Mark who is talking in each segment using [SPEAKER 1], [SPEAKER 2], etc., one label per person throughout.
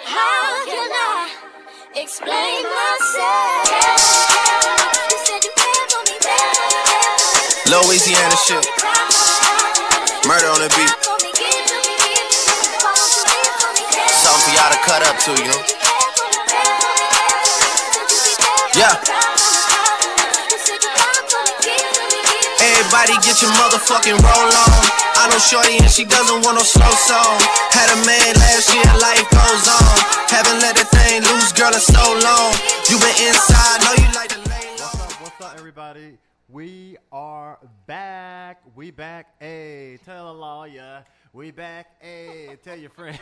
[SPEAKER 1] How can I explain myself? You said you cared for me better.
[SPEAKER 2] Louisiana shit. Murder on the beat. Something for y'all to cut up to, you know? Yeah. Everybody get your motherfucking roll on. I know shorty and she doesn't want no slow song. Had a man last year, life goes on. Haven't let the thing loose, girl, in so long. You been inside, know you like to lay low.
[SPEAKER 3] What's up, everybody? We are back. We back. Ayy, tell a lawyer. We back. Ayy, tell your friend.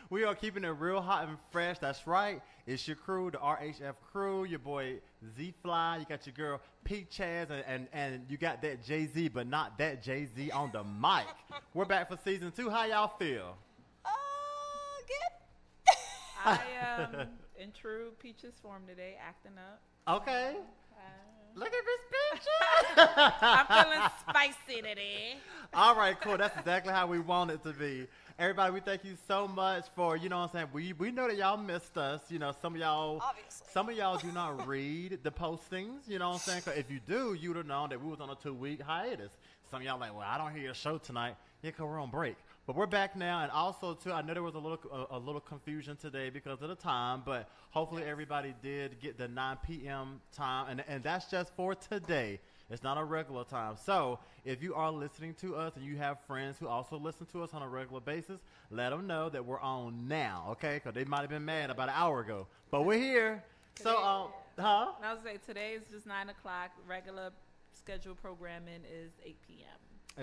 [SPEAKER 3] We are keeping it real hot and fresh. That's right. It's your crew, the RHF crew. Your boy Z Fly. You got your girl P Chaz, and you got that Jay-Z, but not that Jay-Z on the mic. We're back for season 2. How y'all feel?
[SPEAKER 4] Good. I am in true Peaches form today, acting up.
[SPEAKER 3] Okay. Look at this picture.
[SPEAKER 4] I'm feeling spicy today.
[SPEAKER 3] All right, cool. That's exactly how we want it to be. Everybody, we thank you so much for, you know what I'm saying, we know that y'all missed us. You know, some of y'all do not read the postings, you know what I'm saying? 'Cause if you do, you would have known that we was on a 2-week hiatus. Some of y'all like, well, I don't hear your show tonight. Yeah, 'cause we're on break. But we're back now, and also, too, I know there was a little confusion today because of the time, but hopefully everybody did get the 9 p.m. time, and that's just for today. It's not a regular time. So if you are listening to us and you have friends who also listen to us on a regular basis, let them know that we're on now, okay? Because they might have been mad about an hour ago. But we're here.
[SPEAKER 4] Today,
[SPEAKER 3] So,
[SPEAKER 4] I was going to say, today is just 9 o'clock. Regular scheduled programming is 8 p.m.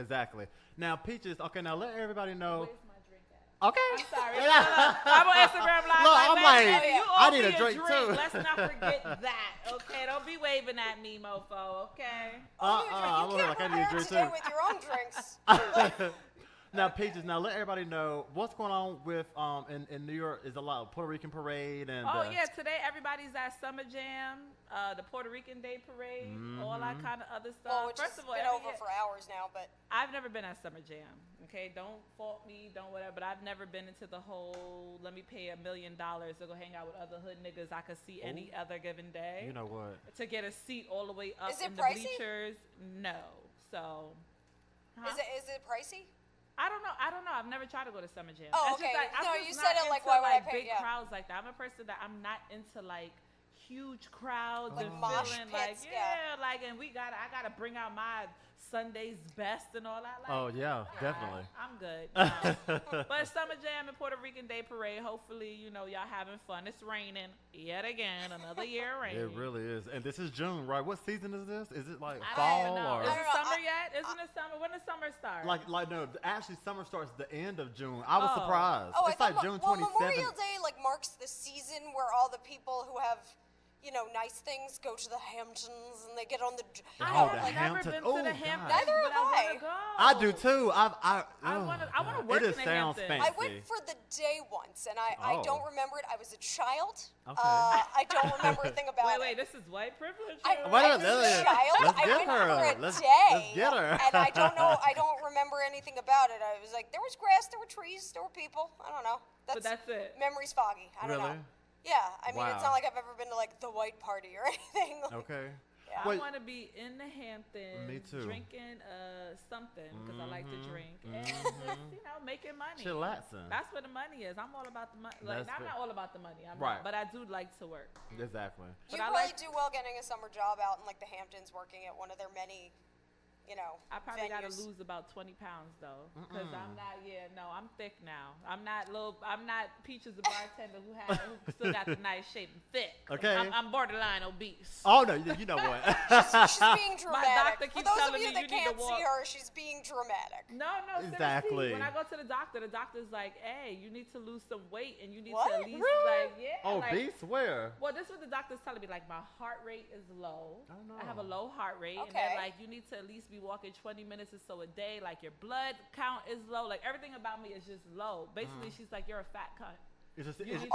[SPEAKER 3] Exactly. Now, Peaches, okay, now let everybody know.
[SPEAKER 4] Where's my drink at?
[SPEAKER 3] Okay.
[SPEAKER 4] I'm sorry. I'm on Instagram Live.
[SPEAKER 3] Look, I'm like,
[SPEAKER 4] you
[SPEAKER 3] I
[SPEAKER 4] owe
[SPEAKER 3] need
[SPEAKER 4] me
[SPEAKER 3] a drink, too.
[SPEAKER 4] Let's not forget that, okay? Don't be waving at me, mofo, okay?
[SPEAKER 3] I'm
[SPEAKER 4] You
[SPEAKER 3] like, I need a drink,
[SPEAKER 4] today
[SPEAKER 3] too.
[SPEAKER 4] with your own drinks.
[SPEAKER 3] Now, Peaches, now let everybody know what's going on with in New York. Is a lot of Puerto Rican parade and
[SPEAKER 4] yeah, today everybody's at Summer Jam, the Puerto Rican Day Parade, all that kind of other stuff.
[SPEAKER 5] Well, which
[SPEAKER 4] First
[SPEAKER 5] has
[SPEAKER 4] of all,
[SPEAKER 5] been over for hours now, but
[SPEAKER 4] I've never been at Summer Jam. Okay, don't fault me, don't whatever. But I've never been into the whole let me pay $1 million to go hang out with other hood niggas I could see any other given day.
[SPEAKER 3] You know what?
[SPEAKER 4] To get a seat all the way up in the
[SPEAKER 5] pricey?
[SPEAKER 4] bleachers, no. So,
[SPEAKER 5] is it pricey?
[SPEAKER 4] I don't know. I've never tried to go to Summer Jam.
[SPEAKER 5] Oh,
[SPEAKER 4] It's
[SPEAKER 5] okay.
[SPEAKER 4] just like, I'm
[SPEAKER 5] No,
[SPEAKER 4] just
[SPEAKER 5] you
[SPEAKER 4] not
[SPEAKER 5] said it like,
[SPEAKER 4] into,
[SPEAKER 5] why would I pay?
[SPEAKER 4] big
[SPEAKER 5] Yeah.
[SPEAKER 4] crowds like that. I'm a person that I'm not into like huge crowds
[SPEAKER 5] Like
[SPEAKER 4] and
[SPEAKER 5] mosh
[SPEAKER 4] feeling
[SPEAKER 5] pits,
[SPEAKER 4] like like, and I gotta bring out my Sunday's best and all that. Like,
[SPEAKER 3] Oh, yeah, definitely.
[SPEAKER 4] I'm good. No. But Summer Jam and Puerto Rican Day Parade. Hopefully, y'all having fun. It's raining yet again. Another year of rain.
[SPEAKER 3] It really is. And this is June, right? What season is this? Is it like
[SPEAKER 4] I
[SPEAKER 3] fall
[SPEAKER 4] don't know.
[SPEAKER 3] or
[SPEAKER 4] Is it summer yet? Isn't it summer? When does summer start?
[SPEAKER 3] like no? Actually, summer starts the end of June. I was
[SPEAKER 4] Oh.
[SPEAKER 3] surprised.
[SPEAKER 5] Oh,
[SPEAKER 3] It's
[SPEAKER 5] I
[SPEAKER 3] like
[SPEAKER 5] thought
[SPEAKER 3] June
[SPEAKER 5] well,
[SPEAKER 3] 27th.
[SPEAKER 5] Memorial Day marks the season where all the people who have nice things go to the Hamptons and they get on the.
[SPEAKER 3] Oh,
[SPEAKER 4] I
[SPEAKER 3] the
[SPEAKER 4] have never
[SPEAKER 3] Hamptons.
[SPEAKER 4] been
[SPEAKER 3] Oh,
[SPEAKER 4] to the
[SPEAKER 3] God.
[SPEAKER 4] Hamptons.
[SPEAKER 5] Neither
[SPEAKER 4] but
[SPEAKER 5] have
[SPEAKER 4] I
[SPEAKER 5] I.
[SPEAKER 4] wanna go.
[SPEAKER 3] I do too.
[SPEAKER 4] I wanna work
[SPEAKER 3] It
[SPEAKER 4] in the
[SPEAKER 3] sounds
[SPEAKER 4] Hamptons.
[SPEAKER 3] fancy.
[SPEAKER 5] I went for the day once, and I don't remember it. I was a child.
[SPEAKER 3] Okay.
[SPEAKER 5] I don't remember a thing about
[SPEAKER 4] Wait,
[SPEAKER 5] it.
[SPEAKER 4] this is white privilege.
[SPEAKER 5] I
[SPEAKER 4] here?
[SPEAKER 3] Wait a
[SPEAKER 5] was
[SPEAKER 3] minute.
[SPEAKER 5] a child.
[SPEAKER 3] Let's
[SPEAKER 5] I
[SPEAKER 3] get
[SPEAKER 5] went
[SPEAKER 3] her.
[SPEAKER 5] for a
[SPEAKER 3] Let's
[SPEAKER 5] day.
[SPEAKER 3] get her.
[SPEAKER 5] And I don't know. I don't remember anything about it. I was like, there was grass, there were trees, there were people. I don't know.
[SPEAKER 4] But that's it.
[SPEAKER 5] Memory's foggy. I don't
[SPEAKER 3] Really?
[SPEAKER 5] know. Yeah. I mean, it's
[SPEAKER 3] Wow.
[SPEAKER 5] not like I've ever been to the white party or anything.
[SPEAKER 3] Okay.
[SPEAKER 4] Yeah,
[SPEAKER 3] Wait.
[SPEAKER 4] I want to be in the Hamptons,
[SPEAKER 3] Me too.
[SPEAKER 4] drinking something because I like to drink and making money.
[SPEAKER 3] Chillaxing.
[SPEAKER 4] That's where the money is. I'm all about the money. Like,
[SPEAKER 3] That's
[SPEAKER 4] I'm
[SPEAKER 3] fair.
[SPEAKER 4] not all about the money. I'm
[SPEAKER 3] Right.
[SPEAKER 4] not, but I do like to work.
[SPEAKER 3] Exactly.
[SPEAKER 5] You
[SPEAKER 4] But I
[SPEAKER 5] really
[SPEAKER 4] like-
[SPEAKER 5] do well getting a summer job out in the Hamptons, working at one of their many,
[SPEAKER 4] I probably got to
[SPEAKER 5] venues.
[SPEAKER 4] lose about 20 pounds though, because I'm not. Yeah, no, I'm thick now. I'm not Peaches, the bartender who still got the nice shape and thick.
[SPEAKER 3] Okay.
[SPEAKER 4] I'm borderline obese.
[SPEAKER 3] Oh no, you know what?
[SPEAKER 5] She's being dramatic.
[SPEAKER 4] doctor
[SPEAKER 5] For
[SPEAKER 4] keeps
[SPEAKER 5] those of
[SPEAKER 4] telling
[SPEAKER 5] you
[SPEAKER 4] me
[SPEAKER 5] that
[SPEAKER 4] you need to
[SPEAKER 5] can't
[SPEAKER 4] walk.
[SPEAKER 5] see her, she's being dramatic.
[SPEAKER 4] No,
[SPEAKER 3] Exactly.
[SPEAKER 4] seriously. When I go to the doctor's like, hey, you need to lose some weight and you need
[SPEAKER 5] What?
[SPEAKER 4] to at least
[SPEAKER 3] Obese? Where?
[SPEAKER 4] Well, this is what the doctor's telling me. Like, my heart rate is low.
[SPEAKER 3] Oh, no.
[SPEAKER 4] I have a low heart rate. And
[SPEAKER 5] Okay.
[SPEAKER 4] then, like, you need to at least be walking 20 minutes or so a day. Like, your blood count is low. Like, everything about me is just low. Basically, she's like, you're a fat cunt.
[SPEAKER 3] It's just.
[SPEAKER 4] You
[SPEAKER 3] It's,
[SPEAKER 4] need to,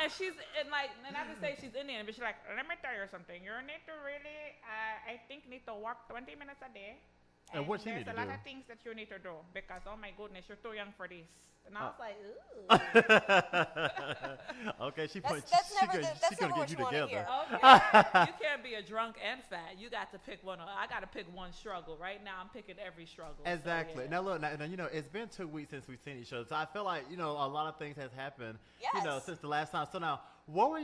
[SPEAKER 4] and she's, and I just say she's Indian, but she's like, let me tell you something. You need to really, I think, need to walk 20 minutes a day.
[SPEAKER 3] And what she
[SPEAKER 4] there's
[SPEAKER 3] need to
[SPEAKER 4] a lot
[SPEAKER 3] do?
[SPEAKER 4] of things that you need to do because, oh my goodness, you're too young for this. And I was like, ooh.
[SPEAKER 3] Okay,
[SPEAKER 5] That's never
[SPEAKER 3] gonna
[SPEAKER 5] what
[SPEAKER 3] get you
[SPEAKER 5] you wanna
[SPEAKER 3] together.
[SPEAKER 5] hear.
[SPEAKER 4] Okay. You can't be a drunk and fat. You got to pick one. I got to pick one struggle. Right now, I'm picking every struggle.
[SPEAKER 3] Exactly.
[SPEAKER 4] So, yeah.
[SPEAKER 3] Now look, now, it's been 2 weeks since we've seen each other, so I feel like a lot of things has happened.
[SPEAKER 5] Yes.
[SPEAKER 3] Since the last time. So now, what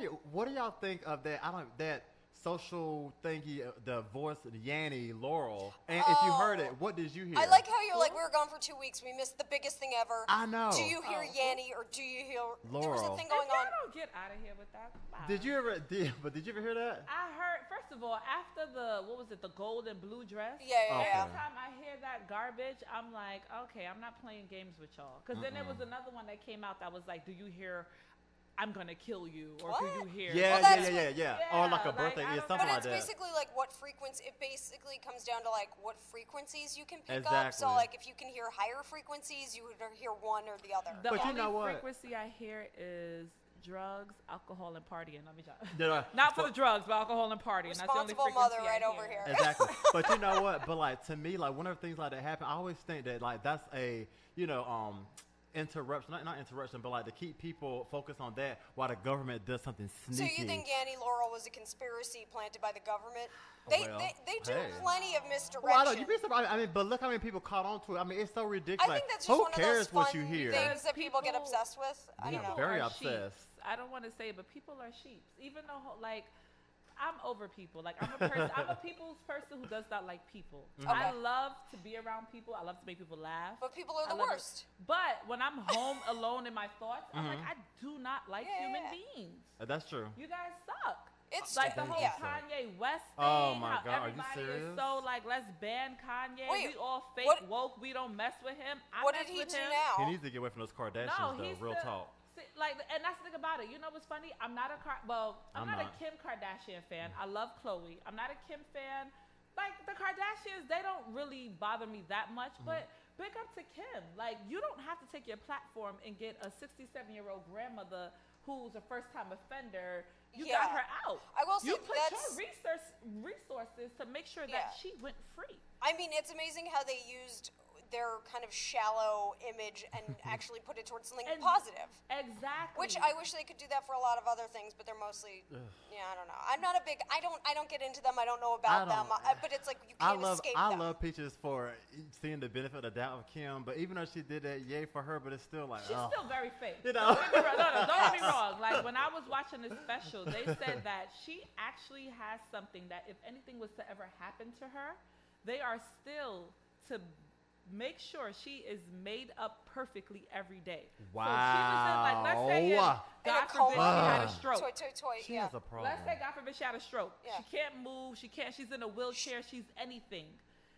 [SPEAKER 3] do y'all think of that? That social thingy, the voice Yanni Laurel. And if you heard it, what did you hear?
[SPEAKER 5] I like how you're like, we were gone for 2 weeks. We missed the biggest thing ever.
[SPEAKER 3] I know.
[SPEAKER 5] Do you hear Yanni or do you hear There was a
[SPEAKER 3] Laurel.
[SPEAKER 5] thing going
[SPEAKER 4] If
[SPEAKER 5] on.
[SPEAKER 4] y'all don't get out of here with that. Bye.
[SPEAKER 3] Did you ever hear that?
[SPEAKER 4] I heard, first of all, after the gold and blue dress.
[SPEAKER 5] Yeah.
[SPEAKER 4] Every time I hear that garbage, I'm like, okay, I'm not playing games with y'all. Because then there was another one that came out that was like, do you hear I'm gonna kill you, or do you hear?
[SPEAKER 3] Yeah,
[SPEAKER 4] Yeah,
[SPEAKER 3] Or like a
[SPEAKER 4] like,
[SPEAKER 3] birthday,
[SPEAKER 4] I don't
[SPEAKER 3] something
[SPEAKER 5] But
[SPEAKER 3] like
[SPEAKER 5] it's
[SPEAKER 3] that.
[SPEAKER 5] basically like what frequency. It basically comes down to like what frequencies you can pick up.
[SPEAKER 3] Exactly.
[SPEAKER 5] So like if you can hear higher frequencies, you would hear one or the other.
[SPEAKER 4] The
[SPEAKER 3] But you
[SPEAKER 4] only
[SPEAKER 3] know what?
[SPEAKER 4] frequency I hear is drugs, alcohol, and partying. Let me tell you.
[SPEAKER 3] Did I-
[SPEAKER 4] Not for the drugs, but alcohol and partying. That's the only
[SPEAKER 5] Responsible
[SPEAKER 4] frequency
[SPEAKER 5] mother
[SPEAKER 4] I
[SPEAKER 5] right over here.
[SPEAKER 3] Exactly. But you know what? But like to me, like whenever things like that happen, I always think that like that's a interruption, not interruption, but like to keep people focused on that while the government does something
[SPEAKER 5] So
[SPEAKER 3] sneaky.
[SPEAKER 5] you think Yanni Laurel was a conspiracy planted by the government?
[SPEAKER 3] Well,
[SPEAKER 5] They do
[SPEAKER 3] hey.
[SPEAKER 5] plenty of misdirection.
[SPEAKER 3] Well, I know, you'd be surprised. I mean, but look how many people caught on to it. I mean, it's so ridiculous.
[SPEAKER 5] I think that's just
[SPEAKER 3] Who
[SPEAKER 5] one of
[SPEAKER 3] cares
[SPEAKER 5] those
[SPEAKER 3] what
[SPEAKER 5] fun
[SPEAKER 3] you hear?
[SPEAKER 5] things that people get
[SPEAKER 4] People-
[SPEAKER 5] obsessed with. I don't
[SPEAKER 3] Yeah,
[SPEAKER 5] know.
[SPEAKER 3] very
[SPEAKER 4] Are
[SPEAKER 3] obsessed.
[SPEAKER 4] sheeps. I don't want to say it, but people are sheeps. Even though, like, I'm over people. Like, I'm a person. I'm a people's person who does not like people. I love to be around people. I love to make people laugh.
[SPEAKER 5] But people are
[SPEAKER 4] I
[SPEAKER 5] the
[SPEAKER 4] love it.
[SPEAKER 5] worst.
[SPEAKER 4] But when I'm home alone in my thoughts, I'm like, I do not like human beings.
[SPEAKER 3] That's true.
[SPEAKER 4] You guys suck.
[SPEAKER 5] It's
[SPEAKER 4] Like the
[SPEAKER 5] true,
[SPEAKER 4] whole
[SPEAKER 5] yeah.
[SPEAKER 4] Kanye West thing.
[SPEAKER 3] Oh, my
[SPEAKER 4] how
[SPEAKER 3] God, are you
[SPEAKER 4] everybody
[SPEAKER 3] serious?
[SPEAKER 4] is so like, let's ban Kanye.
[SPEAKER 5] Wait,
[SPEAKER 4] we all fake
[SPEAKER 5] what-
[SPEAKER 4] woke. We don't mess with him. I
[SPEAKER 5] What
[SPEAKER 4] mess
[SPEAKER 5] did he
[SPEAKER 4] with
[SPEAKER 5] do
[SPEAKER 4] him.
[SPEAKER 5] now?
[SPEAKER 3] He needs to get away from those Kardashians,
[SPEAKER 4] No,
[SPEAKER 3] though.
[SPEAKER 4] he's
[SPEAKER 3] Real
[SPEAKER 4] still,
[SPEAKER 3] talk.
[SPEAKER 4] See, like, and that's the thing about it. You know what's funny? I'm not I'm not a Kim Kardashian fan. I love Khloe. I'm not a Kim fan. Like the Kardashians, they don't really bother me that much. But big up to Kim. Like, you don't have to take your platform and get a 67-year-old grandmother who's a first-time offender. You got
[SPEAKER 5] Yeah.
[SPEAKER 4] her out.
[SPEAKER 5] I will say
[SPEAKER 4] you put
[SPEAKER 5] that's-
[SPEAKER 4] your resources to make sure
[SPEAKER 5] Yeah.
[SPEAKER 4] that she went free.
[SPEAKER 5] I mean, it's amazing how they used their kind of shallow image and actually put it towards something
[SPEAKER 4] And-
[SPEAKER 5] positive.
[SPEAKER 4] Exactly.
[SPEAKER 5] Which I wish they could do that for a lot of other things, but they're mostly, I don't know. I'm not a big, I don't get into them. I don't know about them. But it's like you can't escape them.
[SPEAKER 3] I love Peaches for seeing the benefit of the doubt of Kim, but even though she did that, yay for her, but it's still like,
[SPEAKER 4] She's still very fake.
[SPEAKER 3] You know?
[SPEAKER 4] Don't get me wrong. Don't get me wrong. Like, when I was watching this special, they said that she actually has something that if anything was to ever happen to her, they are still to make sure she is made up perfectly every day.
[SPEAKER 3] Wow.
[SPEAKER 4] So she was in, like, let's say,
[SPEAKER 5] In a
[SPEAKER 4] God forbid, she had a
[SPEAKER 5] coma.
[SPEAKER 4] stroke.
[SPEAKER 3] she
[SPEAKER 5] yeah.
[SPEAKER 3] has a problem.
[SPEAKER 4] Let's say, God forbid, she had a stroke.
[SPEAKER 5] Yeah.
[SPEAKER 4] She can't move. She's in a wheelchair. She's anything.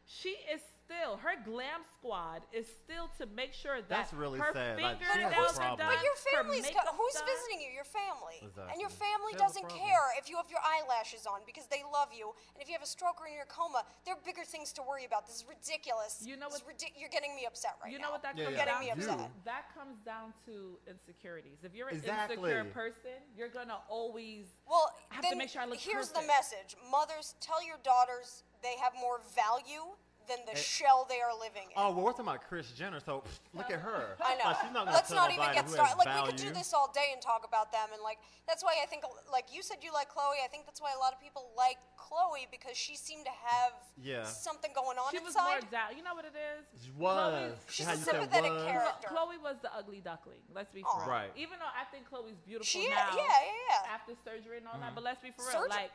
[SPEAKER 4] She is still, her glam squad is still to make sure that
[SPEAKER 3] That's really
[SPEAKER 4] her
[SPEAKER 3] sad. Like, she has a
[SPEAKER 4] fingernails are
[SPEAKER 3] problem.
[SPEAKER 4] done.
[SPEAKER 5] But your
[SPEAKER 4] her
[SPEAKER 5] family's
[SPEAKER 4] makeup's
[SPEAKER 5] who's
[SPEAKER 4] done.
[SPEAKER 5] visiting you? Your family. And your
[SPEAKER 3] Exactly.
[SPEAKER 5] family
[SPEAKER 3] She has a
[SPEAKER 5] doesn't
[SPEAKER 3] problem.
[SPEAKER 5] care if you have your eyelashes on because they love you. And if you have a stroke or you're in a coma, there are bigger things to worry about. This is ridiculous.
[SPEAKER 4] You know
[SPEAKER 5] This
[SPEAKER 4] what-
[SPEAKER 5] is you're getting me upset right
[SPEAKER 4] You
[SPEAKER 5] now.
[SPEAKER 4] know what that
[SPEAKER 3] Yeah,
[SPEAKER 4] comes
[SPEAKER 3] yeah.
[SPEAKER 4] down
[SPEAKER 5] Getting me
[SPEAKER 4] to?
[SPEAKER 5] upset.
[SPEAKER 4] That comes down to insecurities. If you're an
[SPEAKER 3] Exactly.
[SPEAKER 4] insecure person, you're gonna always
[SPEAKER 5] Well,
[SPEAKER 4] have
[SPEAKER 5] then
[SPEAKER 4] to make sure I look
[SPEAKER 5] here's
[SPEAKER 4] perfect.
[SPEAKER 5] the message. Mothers, tell your daughters they have more value than the shell they are living in.
[SPEAKER 3] Oh, well, we're talking about Kris Jenner, so look at her.
[SPEAKER 5] I know.
[SPEAKER 3] Like, she's not gonna
[SPEAKER 5] Let's
[SPEAKER 3] tell
[SPEAKER 5] not even
[SPEAKER 3] nobody
[SPEAKER 5] get
[SPEAKER 3] who
[SPEAKER 5] started.
[SPEAKER 3] has
[SPEAKER 5] Like, we could do
[SPEAKER 3] value.
[SPEAKER 5] this all day and talk about them. And, like, that's why I think, like, you said you like Chloe. I think that's why a lot of people like Chloe because she seemed to have something going on
[SPEAKER 4] she was more
[SPEAKER 5] inside.
[SPEAKER 4] down. You know what it is?
[SPEAKER 3] She was.
[SPEAKER 5] She's
[SPEAKER 3] How
[SPEAKER 5] a
[SPEAKER 3] you said
[SPEAKER 5] sympathetic
[SPEAKER 3] was.
[SPEAKER 5] character.
[SPEAKER 4] Chloe was the ugly duckling. Let's be for
[SPEAKER 5] Aw.
[SPEAKER 4] real.
[SPEAKER 3] Right.
[SPEAKER 4] Even though I think Chloe's beautiful
[SPEAKER 5] She,
[SPEAKER 4] now,
[SPEAKER 5] yeah.
[SPEAKER 4] after surgery and all that, but let's be for real.
[SPEAKER 5] Surgery?
[SPEAKER 4] Like,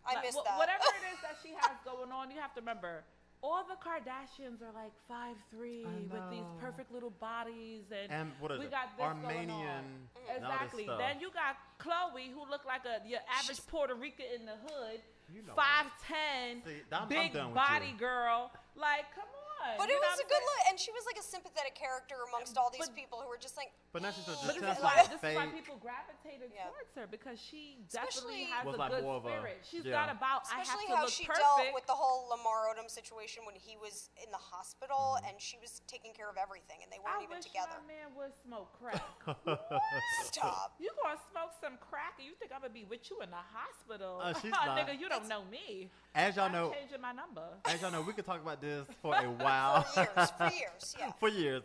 [SPEAKER 5] I
[SPEAKER 4] like,
[SPEAKER 5] missed that.
[SPEAKER 4] whatever it is that she has going on, you have to remember. All the Kardashians are like 5'3" with these
[SPEAKER 3] know.
[SPEAKER 4] perfect little bodies,
[SPEAKER 3] And what is
[SPEAKER 4] we
[SPEAKER 3] it?
[SPEAKER 4] got this going on.
[SPEAKER 3] Armenian. and all this
[SPEAKER 4] Exactly.
[SPEAKER 3] stuff.
[SPEAKER 4] Then you got Chloe, who looked like your average Puerto Rican in the hood,
[SPEAKER 3] You know
[SPEAKER 4] 5'10",
[SPEAKER 3] See, I'm
[SPEAKER 4] big
[SPEAKER 3] done with
[SPEAKER 4] body
[SPEAKER 3] you.
[SPEAKER 4] girl. Like, come fun.
[SPEAKER 5] But it was a good look, and she was like a sympathetic character amongst all these people who were just like.
[SPEAKER 3] But now she's so
[SPEAKER 4] But this
[SPEAKER 3] just
[SPEAKER 4] is why people gravitated towards her, because she definitely has a good spirit. She's not about I have to look perfect. Especially how she dealt with the whole Lamar Odom situation when he was in the hospital and she was taking care of everything and they weren't even together. My man would smoke crack.
[SPEAKER 5] Stop.
[SPEAKER 4] You gonna smoke some crack and you think I'm gonna be with you in the hospital?
[SPEAKER 3] She's not.
[SPEAKER 4] Nigga, you don't know me.
[SPEAKER 3] As y'all know,
[SPEAKER 4] changing my number.
[SPEAKER 3] As y'all know, we could talk about this for a while.
[SPEAKER 5] For years, yeah.
[SPEAKER 3] For years.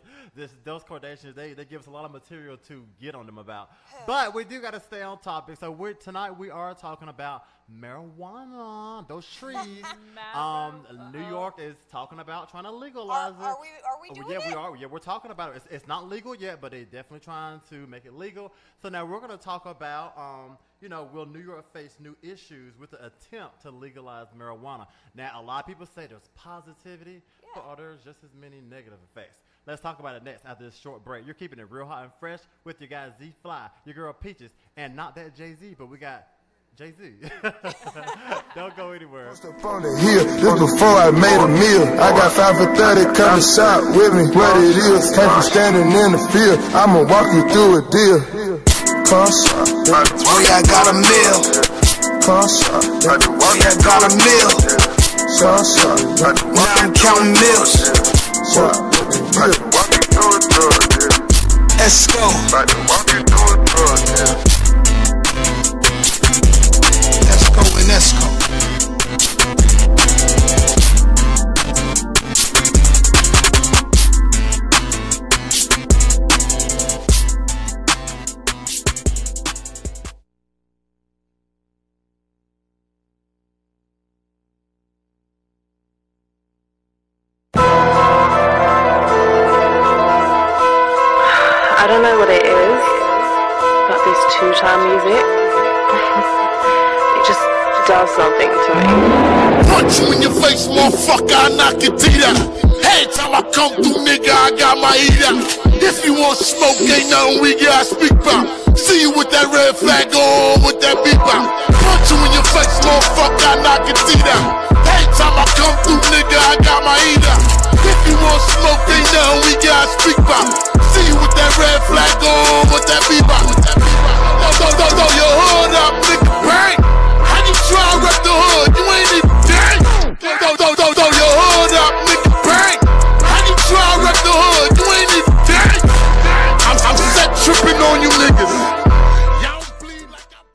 [SPEAKER 3] Those Kardashians, they give us a lot of material to get on them about. But we do got to stay on topic. So tonight we are talking about marijuana, those trees. New York is talking about trying to legalize it.
[SPEAKER 5] Are we doing it?
[SPEAKER 3] Yeah, we are. Yeah, we're talking about it. It's not legal yet, but they're definitely trying to make it legal. So now we're going to talk about, will New York face new issues with the attempt to legalize marijuana? Now, a lot of people say there's positivity, but are there just as many negative effects? Let's talk about it next after this short break. You're keeping it real hot and fresh with your guy Z Fly, your girl Peaches, and not that Jay-Z, but we got Jay-Z. Don't go anywhere.
[SPEAKER 6] Up on the hill, this before I made a meal. I got 5 for 30, come shop with me, what it is. Came from standing in the field, I'ma walk you through a deal.
[SPEAKER 2] We I got a meal. We I got a meal. Now I'm counting meals. Let's go. Let's go.
[SPEAKER 7] I don't know what it is, but this two-time music, it just does something to me.
[SPEAKER 8] Punch you in your face, motherfucker, I knock your teeth out. Every time I come through, nigga, I got my heat out. If you want smoke, ain't nothing we gotta speak about. See you with that red flag on, with that beep out. Punch you in your face, motherfucker, I knock your teeth out. Every time I come through, nigga, I got my heat out. If you want smoke, ain't nothing we gotta speak about. See you with that red flag on, with that beep out. Throw your hood up, nigga, bang. How you try to rep the hood? You ain't even dang. Throw your hood up, nigga, bang. How you try to rep the hood? You ain't even dang. I'm set tripping on you niggas. Y'all bleed like I'm...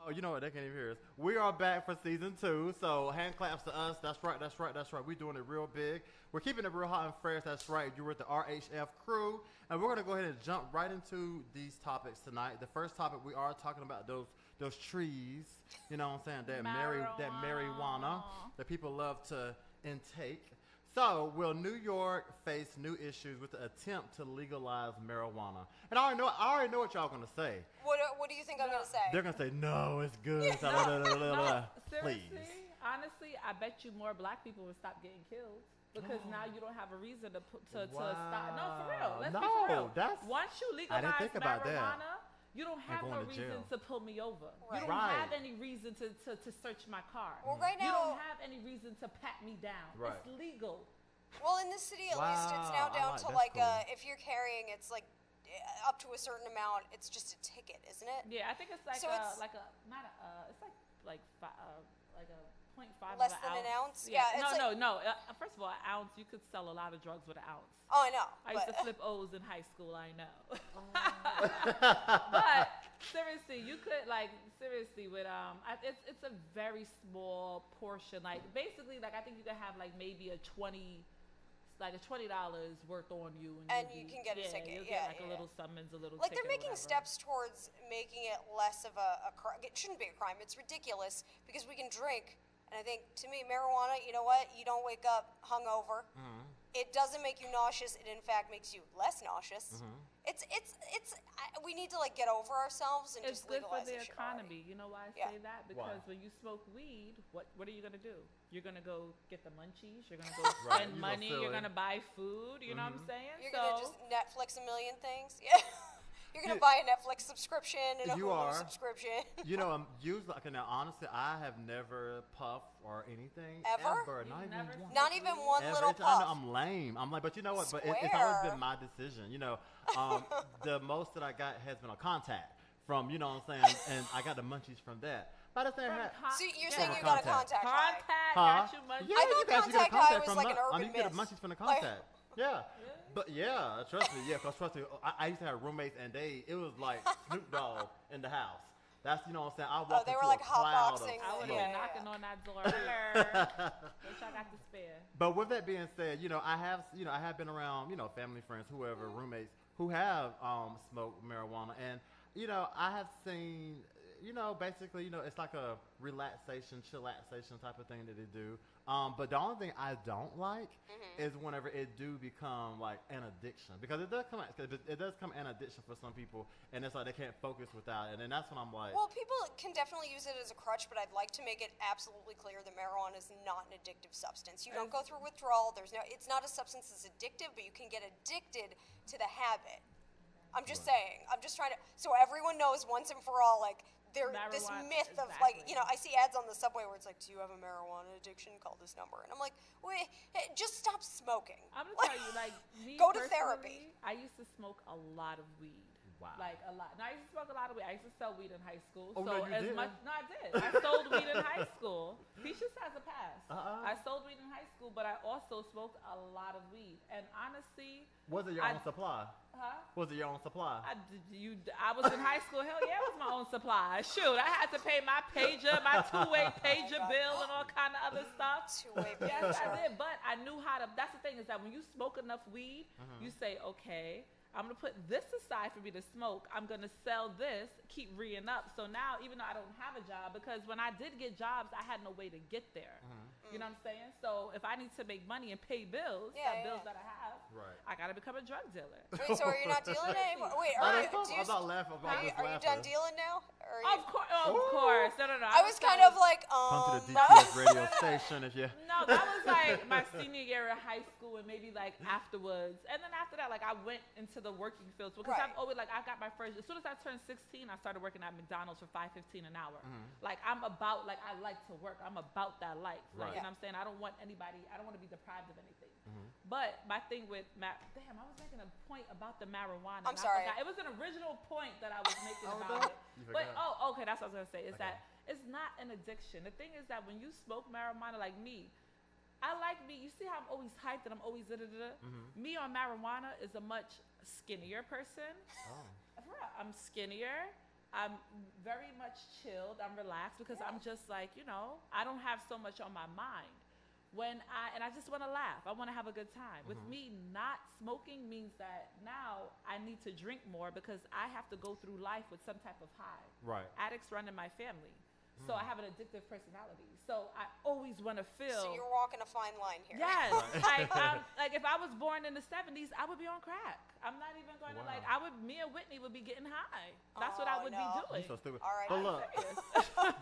[SPEAKER 3] Oh, you know what? They can't even hear us. We are back for season 2, so hand claps to us. That's right. We're doing it real big. We're keeping it real hot and fresh. That's right. You're with the RHF crew, and we're gonna go ahead and jump right into these topics tonight. The first topic, we are talking about those trees. You know what I'm saying? That marijuana that people love to intake. So, will New York face new issues with the attempt to legalize marijuana? And I already know what y'all gonna say.
[SPEAKER 5] What do you think I'm gonna say?
[SPEAKER 3] They're gonna say, no, it's good.
[SPEAKER 4] No,
[SPEAKER 3] Please.
[SPEAKER 4] seriously, honestly, I bet you more black people will stop getting killed because now you don't have a reason to stop. No, for real. Let's be for real. Once you legalize marijuana, you don't have no reason to pull me over. Right. You don't have any reason to search my car.
[SPEAKER 5] Well, right now,
[SPEAKER 4] you don't have any reason to pat me down. Right. It's legal.
[SPEAKER 5] Well, in this city, at least, it's now down to like if you're carrying, it's like up to a certain amount. It's just a ticket, isn't it?
[SPEAKER 4] Yeah, I think it's like
[SPEAKER 5] so
[SPEAKER 4] it's like a 0.5
[SPEAKER 5] less than an ounce. Yeah.
[SPEAKER 4] No. First of all, an ounce, you could sell a lot of drugs with an ounce.
[SPEAKER 5] Oh, I know.
[SPEAKER 4] I used to flip O's in high school. I know. But seriously, you could with it's a very small portion. Like basically, like I think you could have like maybe a $20 worth on you,
[SPEAKER 5] and you can get a ticket.
[SPEAKER 4] Get like a little summons, a little.
[SPEAKER 5] Like
[SPEAKER 4] ticket
[SPEAKER 5] they're making steps towards making it less of a crime. It shouldn't be a crime. It's ridiculous because we can drink. And I think, to me, marijuana, you know what? You don't wake up hungover. Mm-hmm. It doesn't make you nauseous. It, in fact, makes you less nauseous. Mm-hmm. We need to, like, get over ourselves and just legalize it.
[SPEAKER 4] It's good for the economy. You know why I say that? Because when you smoke weed, what are you going to do? You're going to go get the munchies. You're going to go spend money. You're going to buy food. You know what I'm saying?
[SPEAKER 5] You're going to just Netflix a million things. Yeah. You're gonna buy a Netflix subscription and a
[SPEAKER 3] You
[SPEAKER 5] Hulu
[SPEAKER 3] are.
[SPEAKER 5] subscription.
[SPEAKER 3] You know, usually, okay, now, honestly, I have never puffed or anything.
[SPEAKER 5] Ever?
[SPEAKER 3] Not even
[SPEAKER 4] never
[SPEAKER 3] once.
[SPEAKER 5] Not even one
[SPEAKER 3] Ever.
[SPEAKER 5] little
[SPEAKER 3] It's- I know
[SPEAKER 5] puff.
[SPEAKER 3] I'm lame. I'm like, but you know what? But it's always
[SPEAKER 5] Swear.
[SPEAKER 3] been my decision. You know, the most that I got has been a contact from, you know what I'm saying? And I got the munchies from that. By the same
[SPEAKER 4] From
[SPEAKER 3] time,
[SPEAKER 5] So you're
[SPEAKER 4] Yeah.
[SPEAKER 5] saying
[SPEAKER 3] From
[SPEAKER 5] you
[SPEAKER 3] a
[SPEAKER 5] got a
[SPEAKER 3] contact.
[SPEAKER 5] contact high.
[SPEAKER 4] Contact,
[SPEAKER 3] huh?
[SPEAKER 4] got you money.
[SPEAKER 3] Yeah,
[SPEAKER 5] I
[SPEAKER 3] you
[SPEAKER 5] thought
[SPEAKER 3] got
[SPEAKER 5] contact high was
[SPEAKER 3] from
[SPEAKER 5] like an urban
[SPEAKER 3] you get the
[SPEAKER 5] myth.
[SPEAKER 3] munchies from the
[SPEAKER 5] Like-
[SPEAKER 3] contact. Yeah. But yeah, trust me, because trust me, I used to have roommates and it was like Snoop Dogg in the house. That's, you know what I'm saying? I walked
[SPEAKER 5] they were
[SPEAKER 3] into
[SPEAKER 5] like
[SPEAKER 3] a cloud of
[SPEAKER 5] hotboxing.
[SPEAKER 4] I would have
[SPEAKER 3] smoke.
[SPEAKER 4] been
[SPEAKER 5] Yeah.
[SPEAKER 4] knocking on that door. Wish I got to spare.
[SPEAKER 3] But with that being said, you know, I have been around, you know, family, friends, whoever, roommates who have smoked marijuana, and you know, I have seen, you know, basically, you know, it's like a relaxation, chillaxation type of thing that they do. But the only thing I don't like is whenever it do become like an addiction, because it does come an addiction for some people, and it's like they can't focus without it, and that's when I'm like,
[SPEAKER 5] Well, people can definitely use it as a crutch, but I'd like to make it absolutely clear that marijuana is not an addictive substance. You don't go through withdrawal. It's not a substance that's addictive, but you can get addicted to the habit. I'm just saying. I'm just trying to, so everyone knows once and for all, like, this
[SPEAKER 4] Marijuana,
[SPEAKER 5] myth of, like,
[SPEAKER 4] exactly.
[SPEAKER 5] you know, I see ads on the subway where it's like, do you have a marijuana addiction? Call this number. And I'm like, wait, hey, just stop smoking.
[SPEAKER 4] I'm gonna tell you, like, me
[SPEAKER 5] Go to
[SPEAKER 4] personally,
[SPEAKER 5] therapy.
[SPEAKER 4] I used to smoke a lot of weed.
[SPEAKER 3] Wow.
[SPEAKER 4] Like a lot. No, I used to smoke a lot of weed. I used to sell weed in high school.
[SPEAKER 3] Oh,
[SPEAKER 4] so
[SPEAKER 3] no, you
[SPEAKER 4] as
[SPEAKER 3] didn't.
[SPEAKER 4] much no, I did. I sold weed in high school. He just has a pass. I sold weed in high school, but I also smoked a lot of weed. And honestly,
[SPEAKER 3] was it your own supply?
[SPEAKER 4] huh?
[SPEAKER 3] Was it your own supply?
[SPEAKER 4] I was in high school. Hell yeah, it was my own supply. Shoot, I had to pay my pager, my two-way pager bill, and all kind of other stuff.
[SPEAKER 5] Two-way
[SPEAKER 4] Yes,
[SPEAKER 5] pager.
[SPEAKER 4] I did. But I knew how to. That's the thing, is that when you smoke enough weed, you say, okay, I'm gonna put this aside for me to smoke. I'm gonna sell this, keep re-ing up. So now, even though I don't have a job, because when I did get jobs, I had no way to get there. You know what I'm saying? So if I need to make money and pay bills, bills that I have,
[SPEAKER 3] Right.
[SPEAKER 4] I gotta become a drug dealer.
[SPEAKER 5] Wait, so are you not dealing anymore? Wait,
[SPEAKER 3] I'm
[SPEAKER 5] are
[SPEAKER 3] not laughing.
[SPEAKER 5] you done dealing now? Or are you,
[SPEAKER 4] Of course. No.
[SPEAKER 5] I was kind of like,
[SPEAKER 3] Come to the
[SPEAKER 5] no.
[SPEAKER 3] DTS radio station if you.
[SPEAKER 4] No, that was like my senior year of high school, and maybe like afterwards. And then after that, like I went into the working fields because
[SPEAKER 5] Right.
[SPEAKER 4] I've always like I got my first. As soon as I turned 16, I started working at McDonald's for $5.15 an hour. Like I'm about like I like to work. I'm about that life. Like,
[SPEAKER 3] Right.
[SPEAKER 4] you know what I'm saying? I don't want anybody. I don't want to be deprived of anything. But my thing with damn, I was making a point about the marijuana.
[SPEAKER 5] I'm
[SPEAKER 4] and I
[SPEAKER 5] sorry.
[SPEAKER 4] forgot. It was an original point that I was making
[SPEAKER 3] Oh,
[SPEAKER 4] about
[SPEAKER 3] no.
[SPEAKER 4] it.
[SPEAKER 3] You
[SPEAKER 4] But
[SPEAKER 3] forgot.
[SPEAKER 4] okay, that's what I was gonna say. Is
[SPEAKER 3] Okay.
[SPEAKER 4] that it's not an addiction. The thing is that when you smoke marijuana, like me, I like me. You see how I'm always hyped and I'm always da-da-da-da? Me on marijuana is a much skinnier person.
[SPEAKER 3] Oh.
[SPEAKER 4] For real, I'm skinnier. I'm very much chilled. I'm relaxed because I'm just like, you know, I don't have so much on my mind. And I just want to laugh. I want to have a good time. With me, not smoking means that now I need to drink more because I have to go through life with some type of high.
[SPEAKER 3] Right.
[SPEAKER 4] Addicts run in my family. So I have an addictive personality. So I always want to feel.
[SPEAKER 5] So you're walking a fine line here.
[SPEAKER 4] Yes. Like if I was born in the 70s, I would be on crack. I'm not even going to
[SPEAKER 3] Wow.
[SPEAKER 4] me and Whitney would be getting high. That's what I
[SPEAKER 5] Oh,
[SPEAKER 4] would
[SPEAKER 5] no.
[SPEAKER 4] be
[SPEAKER 3] You
[SPEAKER 4] doing.
[SPEAKER 3] so stupid.
[SPEAKER 5] All right,
[SPEAKER 3] But
[SPEAKER 5] I'm
[SPEAKER 3] look,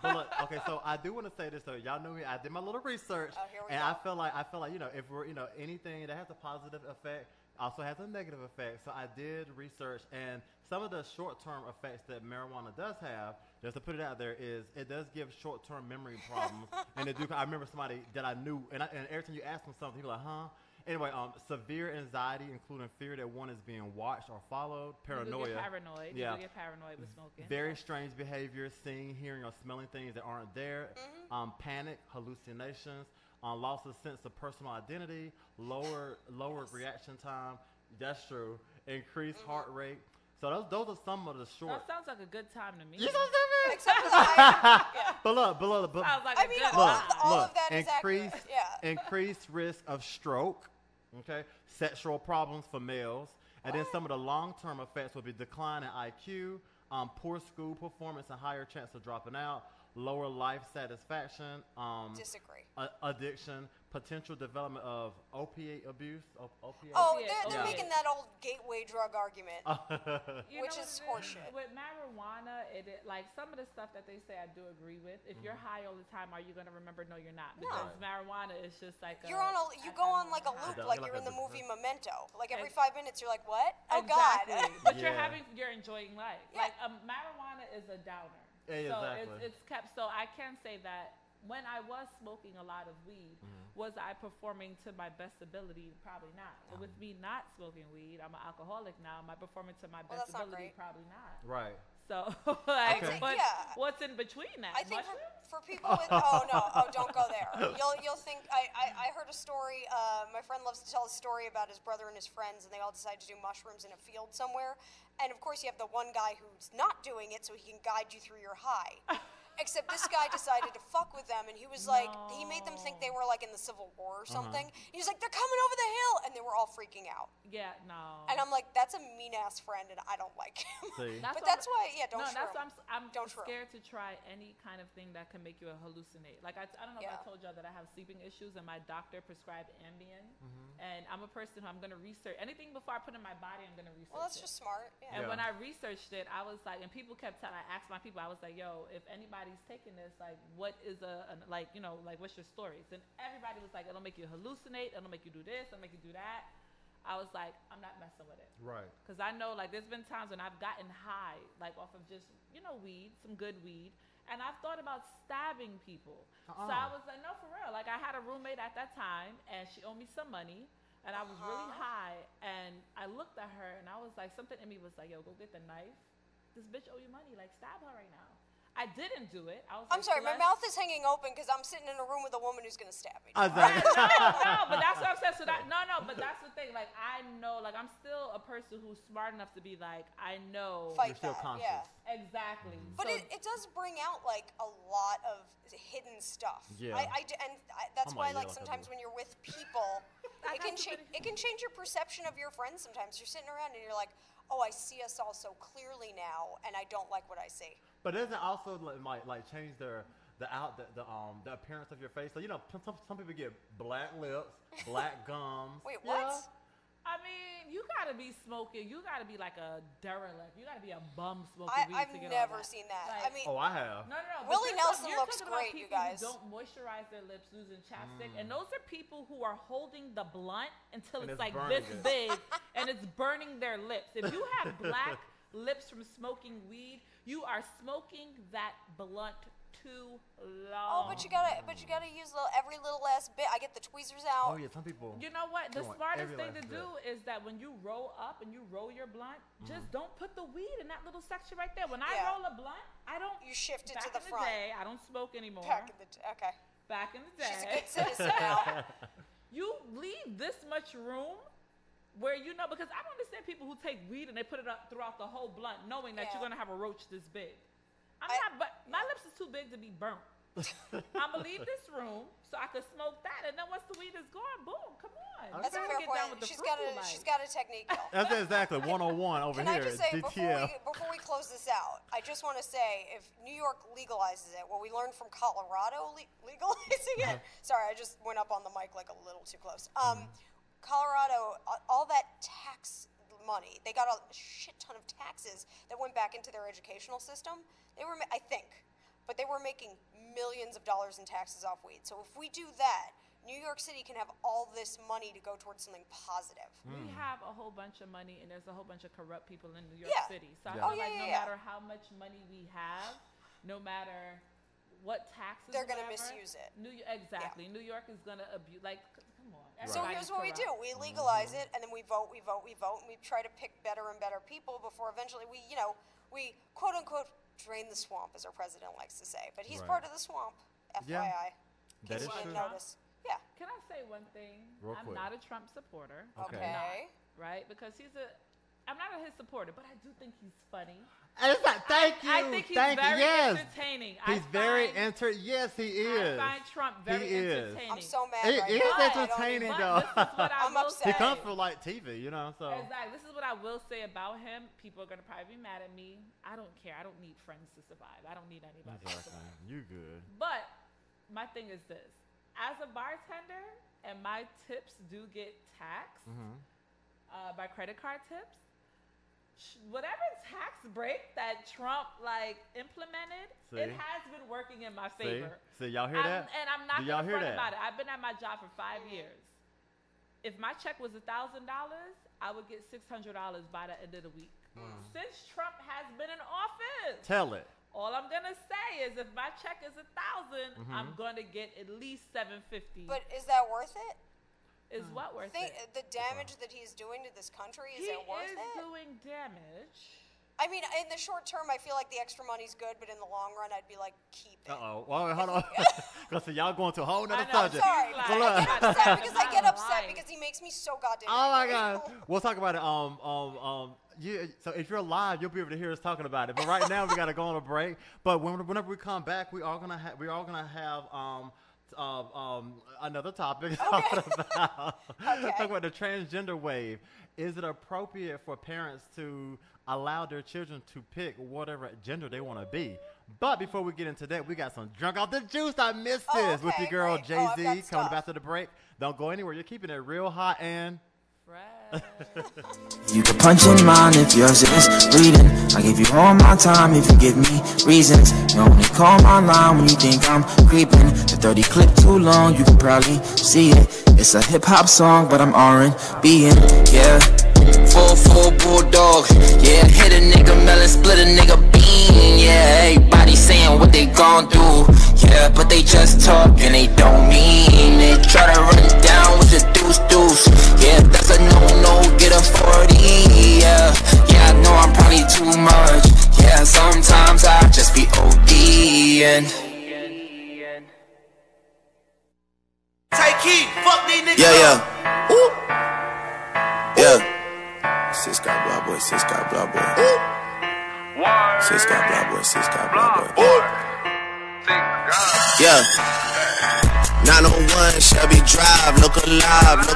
[SPEAKER 3] but look, okay, so I do want to say this. So y'all know me. I did my little research,
[SPEAKER 5] Oh, here we
[SPEAKER 3] and
[SPEAKER 5] go.
[SPEAKER 3] I feel like you know, if we're, you know, anything that has a positive effect also has a negative effect. So I did research, and some of the short-term effects that marijuana does have, just to put it out there, is it does give short-term memory problems. And it do. I remember somebody that I knew, and every time you ask them something, he was like, "Huh." Anyway, severe anxiety, including fear that one is being watched or followed,
[SPEAKER 4] You
[SPEAKER 3] paranoia.
[SPEAKER 4] do get paranoid.
[SPEAKER 3] Yeah.
[SPEAKER 4] You do get paranoid with smoking.
[SPEAKER 3] Very strange behavior, seeing, hearing, or smelling things that aren't there. Panic, hallucinations, loss of sense of personal identity, lower reaction time. That's true. Increased heart rate. So those are some of the short.
[SPEAKER 4] That sounds like a good time to me.
[SPEAKER 3] You know what I'm saying?
[SPEAKER 5] Except for the high. Yeah.
[SPEAKER 3] But look.
[SPEAKER 4] Sounds like
[SPEAKER 5] I
[SPEAKER 4] a
[SPEAKER 5] mean,
[SPEAKER 4] good
[SPEAKER 5] all
[SPEAKER 4] time.
[SPEAKER 5] of that is accurate. Yeah.
[SPEAKER 3] Increased risk of stroke, okay, sexual problems for males, and then some of the long-term effects will be decline in IQ, poor school performance, and higher chance of dropping out, lower life satisfaction,
[SPEAKER 5] Disagree.
[SPEAKER 3] Addiction, potential development of opiate abuse. Opiate.
[SPEAKER 5] Oh,
[SPEAKER 4] Yeah,
[SPEAKER 5] they're making that old gateway drug argument, which is horseshit.
[SPEAKER 4] With marijuana, like some of the stuff that they say, I do agree with. If you're high all the time, are you gonna remember? No, you're not. Because marijuana is just like
[SPEAKER 5] you go on like a loop, like you're in the movie Memento. Like every 5 minutes, you're like, what? Oh
[SPEAKER 4] exactly.
[SPEAKER 5] God!
[SPEAKER 4] But you're enjoying life.
[SPEAKER 5] Yeah.
[SPEAKER 4] Like marijuana is a downer.
[SPEAKER 3] Yeah,
[SPEAKER 4] so
[SPEAKER 3] exactly.
[SPEAKER 4] it's kept. So I can say that when I was smoking a lot of weed, was I performing to my best ability? Probably not. But with me not smoking weed, I'm an alcoholic now. Am I performing to my best ability? Probably not.
[SPEAKER 3] Right.
[SPEAKER 4] So, like, what's in between that?
[SPEAKER 5] I think for people with don't go there. You'll think I heard a story. My friend loves to tell a story about his brother and his friends, and they all decided to do mushrooms in a field somewhere. And of course, you have the one guy who's not doing it, so he can guide you through your high. Except this guy decided to fuck with them, and he was like, he made them think they were like in the Civil War or something. He was like, they're coming over the hill, and they were all freaking out.
[SPEAKER 4] Yeah, no.
[SPEAKER 5] And I'm like, that's a mean ass friend, and I don't like him. But that's why, don't shroom.
[SPEAKER 4] That's why I'm scared to try any kind of thing that can make you hallucinate. Like I don't know if I told y'all that I have sleeping issues, and my doctor prescribed Ambien, and I'm a person who I'm gonna research anything before I put in my body. I'm gonna research.
[SPEAKER 5] Well, that's just smart. Yeah.
[SPEAKER 4] And when I researched it, I was like, and people kept telling. I asked my people, I was like, yo, if anybody's taking this, like, what is like what's your stories? And everybody was like, it'll make you hallucinate, it'll make you do this, it'll make you do that. I was like, I'm not messing with it.
[SPEAKER 3] Right.
[SPEAKER 4] Because I know, like, there's been times when I've gotten high, like, off of just, weed, some good weed, and I've thought about stabbing people. So I was like, no, for real. Like, I had a roommate at that time, and she owed me some money, and I was really high, and I looked at her, and I was like, something in me was like, yo, go get the knife. This bitch owe you money. Like, stab her right now. I didn't do it.
[SPEAKER 5] I'm sorry, my mouth is hanging open because I'm sitting in a room with a woman who's going to stab me.
[SPEAKER 4] No, but that's what I'm saying. So but that's the thing. Like, I know, like, I'm still a person who's smart enough to be like, I know.
[SPEAKER 5] Fight
[SPEAKER 3] You're still
[SPEAKER 5] that,
[SPEAKER 3] conscious.
[SPEAKER 5] yeah.
[SPEAKER 4] Exactly.
[SPEAKER 5] But
[SPEAKER 4] so,
[SPEAKER 5] it does bring out, like, a lot of hidden stuff.
[SPEAKER 3] Yeah.
[SPEAKER 5] That's why, like, sometimes when you're with people, it can change your perception of your friends sometimes. You're sitting around and you're like, oh, I see us all so clearly now, and I don't like what I see.
[SPEAKER 3] But doesn't it also like change the appearance of your face? So some people get black lips, black gums.
[SPEAKER 5] Wait, what?
[SPEAKER 3] Yeah.
[SPEAKER 4] I mean, you gotta be smoking. You gotta be like a derelict. You gotta be a bum smoking weed to get
[SPEAKER 5] I've never
[SPEAKER 4] all that.
[SPEAKER 5] seen that.
[SPEAKER 4] Like,
[SPEAKER 5] I mean,
[SPEAKER 3] I have.
[SPEAKER 4] No.
[SPEAKER 5] Willie Nelson
[SPEAKER 4] you're
[SPEAKER 5] looks
[SPEAKER 4] talking about
[SPEAKER 5] great, you
[SPEAKER 4] people
[SPEAKER 5] guys.
[SPEAKER 4] Who don't moisturize their lips using chapstick, and those are people who are holding the blunt until it's like this big, and it's burning their lips. If you have black lips from smoking weed, you are smoking that blunt too long.
[SPEAKER 5] Oh, but you gotta use every little last bit. I get the tweezers out.
[SPEAKER 3] Oh yeah, some people.
[SPEAKER 4] You know what? The smartest thing to do
[SPEAKER 3] bit.
[SPEAKER 4] is that when you roll up and you roll your blunt, just don't put the weed in that little section right there. When I roll a blunt, I don't.
[SPEAKER 5] You shift it
[SPEAKER 4] back
[SPEAKER 5] to the
[SPEAKER 4] in
[SPEAKER 5] front.
[SPEAKER 4] The day, I don't smoke anymore.
[SPEAKER 5] Back in the okay.
[SPEAKER 4] Back in the day.
[SPEAKER 5] She's a good citizen now.
[SPEAKER 4] You leave this much room where because I don't understand people who take weed and they put it up throughout the whole blunt, knowing that you're gonna have a roach this big. But my lips is too big to be burnt. I'm gonna leave this room so I can smoke that, and then once the weed is gone, boom, come on.
[SPEAKER 5] That's a fair point. She's got a technique though.
[SPEAKER 3] That's exactly 101 over
[SPEAKER 5] Can
[SPEAKER 3] here.
[SPEAKER 5] I just say
[SPEAKER 3] DTF.
[SPEAKER 5] before we close this out, I just want to say if New York legalizes it, what we learned from Colorado legalizing it. Sorry, I just went up on the mic like a little too close. Colorado, all that tax money, they got a shit ton of taxes that went back into their educational system. They were, I think, but they were making millions of dollars in taxes off weed. So if we do that, New York City can have all this money to go towards something positive.
[SPEAKER 4] We have a whole bunch of money, and there's a whole bunch of corrupt people in New York City. So I feel like no matter how much money we have, no matter what taxes
[SPEAKER 5] they're going to misuse it.
[SPEAKER 4] Exactly. New York is going to abuse. Like, come on.
[SPEAKER 5] So here's what we do. We legalize it, and then we vote, and we try to pick better and better people before eventually we quote-unquote drain the swamp, as our president likes to say. But he's part of the swamp, FYI.
[SPEAKER 3] That is true.
[SPEAKER 5] Notice. Yeah.
[SPEAKER 4] Can I say one thing?
[SPEAKER 3] Real
[SPEAKER 4] I'm
[SPEAKER 3] quick.
[SPEAKER 4] not a Trump supporter.
[SPEAKER 5] Okay.
[SPEAKER 4] Right? Because he's a I'm not his supporter, but I do think he's funny.
[SPEAKER 3] Thank you.
[SPEAKER 4] I think he's very entertaining.
[SPEAKER 3] He's very Yes, he is.
[SPEAKER 4] I find Trump very entertaining.
[SPEAKER 5] I'm so mad.
[SPEAKER 3] He is entertaining, though.
[SPEAKER 4] This is what
[SPEAKER 5] I'm upset.
[SPEAKER 3] He comes for like TV, you know. So
[SPEAKER 4] exactly. This is what I will say about him. People are gonna probably be mad at me. I don't care. I don't need friends to survive. I don't need anybody to survive.
[SPEAKER 3] You good.
[SPEAKER 4] But my thing is this: as a bartender, and my tips do get taxed by credit card tips. Whatever tax break that Trump implemented, it has been working in my favor.
[SPEAKER 3] See y'all hear that?
[SPEAKER 4] And I'm not
[SPEAKER 3] gonna front
[SPEAKER 4] about it. I've been at my job for 5 years. If my check was $1,000, I would get $600 by the end of the week. Since Trump has been in office,
[SPEAKER 3] tell it.
[SPEAKER 4] All I'm gonna say is, if my check is $1,000, I'm gonna get at least $750.
[SPEAKER 5] But is that worth it?
[SPEAKER 4] Is what worth it?
[SPEAKER 5] The damage that he's doing to this country, is it worth it?
[SPEAKER 4] He is doing damage.
[SPEAKER 5] I mean, in the short term, I feel like the extra money's good, but in the long run, I'd be like, keep it.
[SPEAKER 3] Uh-oh. Well, hold on. Because y'all going to a whole nother subject.
[SPEAKER 5] Sorry. I get upset because he makes me so goddamn
[SPEAKER 3] Oh, my
[SPEAKER 5] angry.
[SPEAKER 3] God. We'll talk about it. So if you're live, you'll be able to hear us talking about it. But right now, we got to go on a break. But whenever we come back, we are gonna have another topic talking about the transgender wave. Is it appropriate for parents to allow their children to pick whatever gender they want to be? But before we get into that, we got some Drunk Off the Juice. I missed this with your girl Jay-Z coming up after the break. Don't go anywhere. You're keeping it real hot and
[SPEAKER 9] you can punch in mine if yours is bleeding. I give you all my time if you give me reasons. You only call my line when you think I'm creeping. The 30 clip too long, you can probably see it. It's a hip-hop song, but I'm R&B-ing, yeah. Full bulldog, yeah. Hit a nigga melon, split a nigga bean, yeah. Everybody saying what they gon' do, yeah. But they just talk and they don't mean it. Try to run down with the deuce, yeah. That's a no, get a 40, yeah. Yeah, I know I'm probably too much, yeah. Sometimes I just be OD'ing.
[SPEAKER 2] Take heat, fuck these niggas.
[SPEAKER 9] Yeah. Woo. Yeah. Sis got blah boy, sis got blah boy. Sis got blah boy, sis got blah boy.
[SPEAKER 2] Yeah. 901 Shelby Drive, look alive.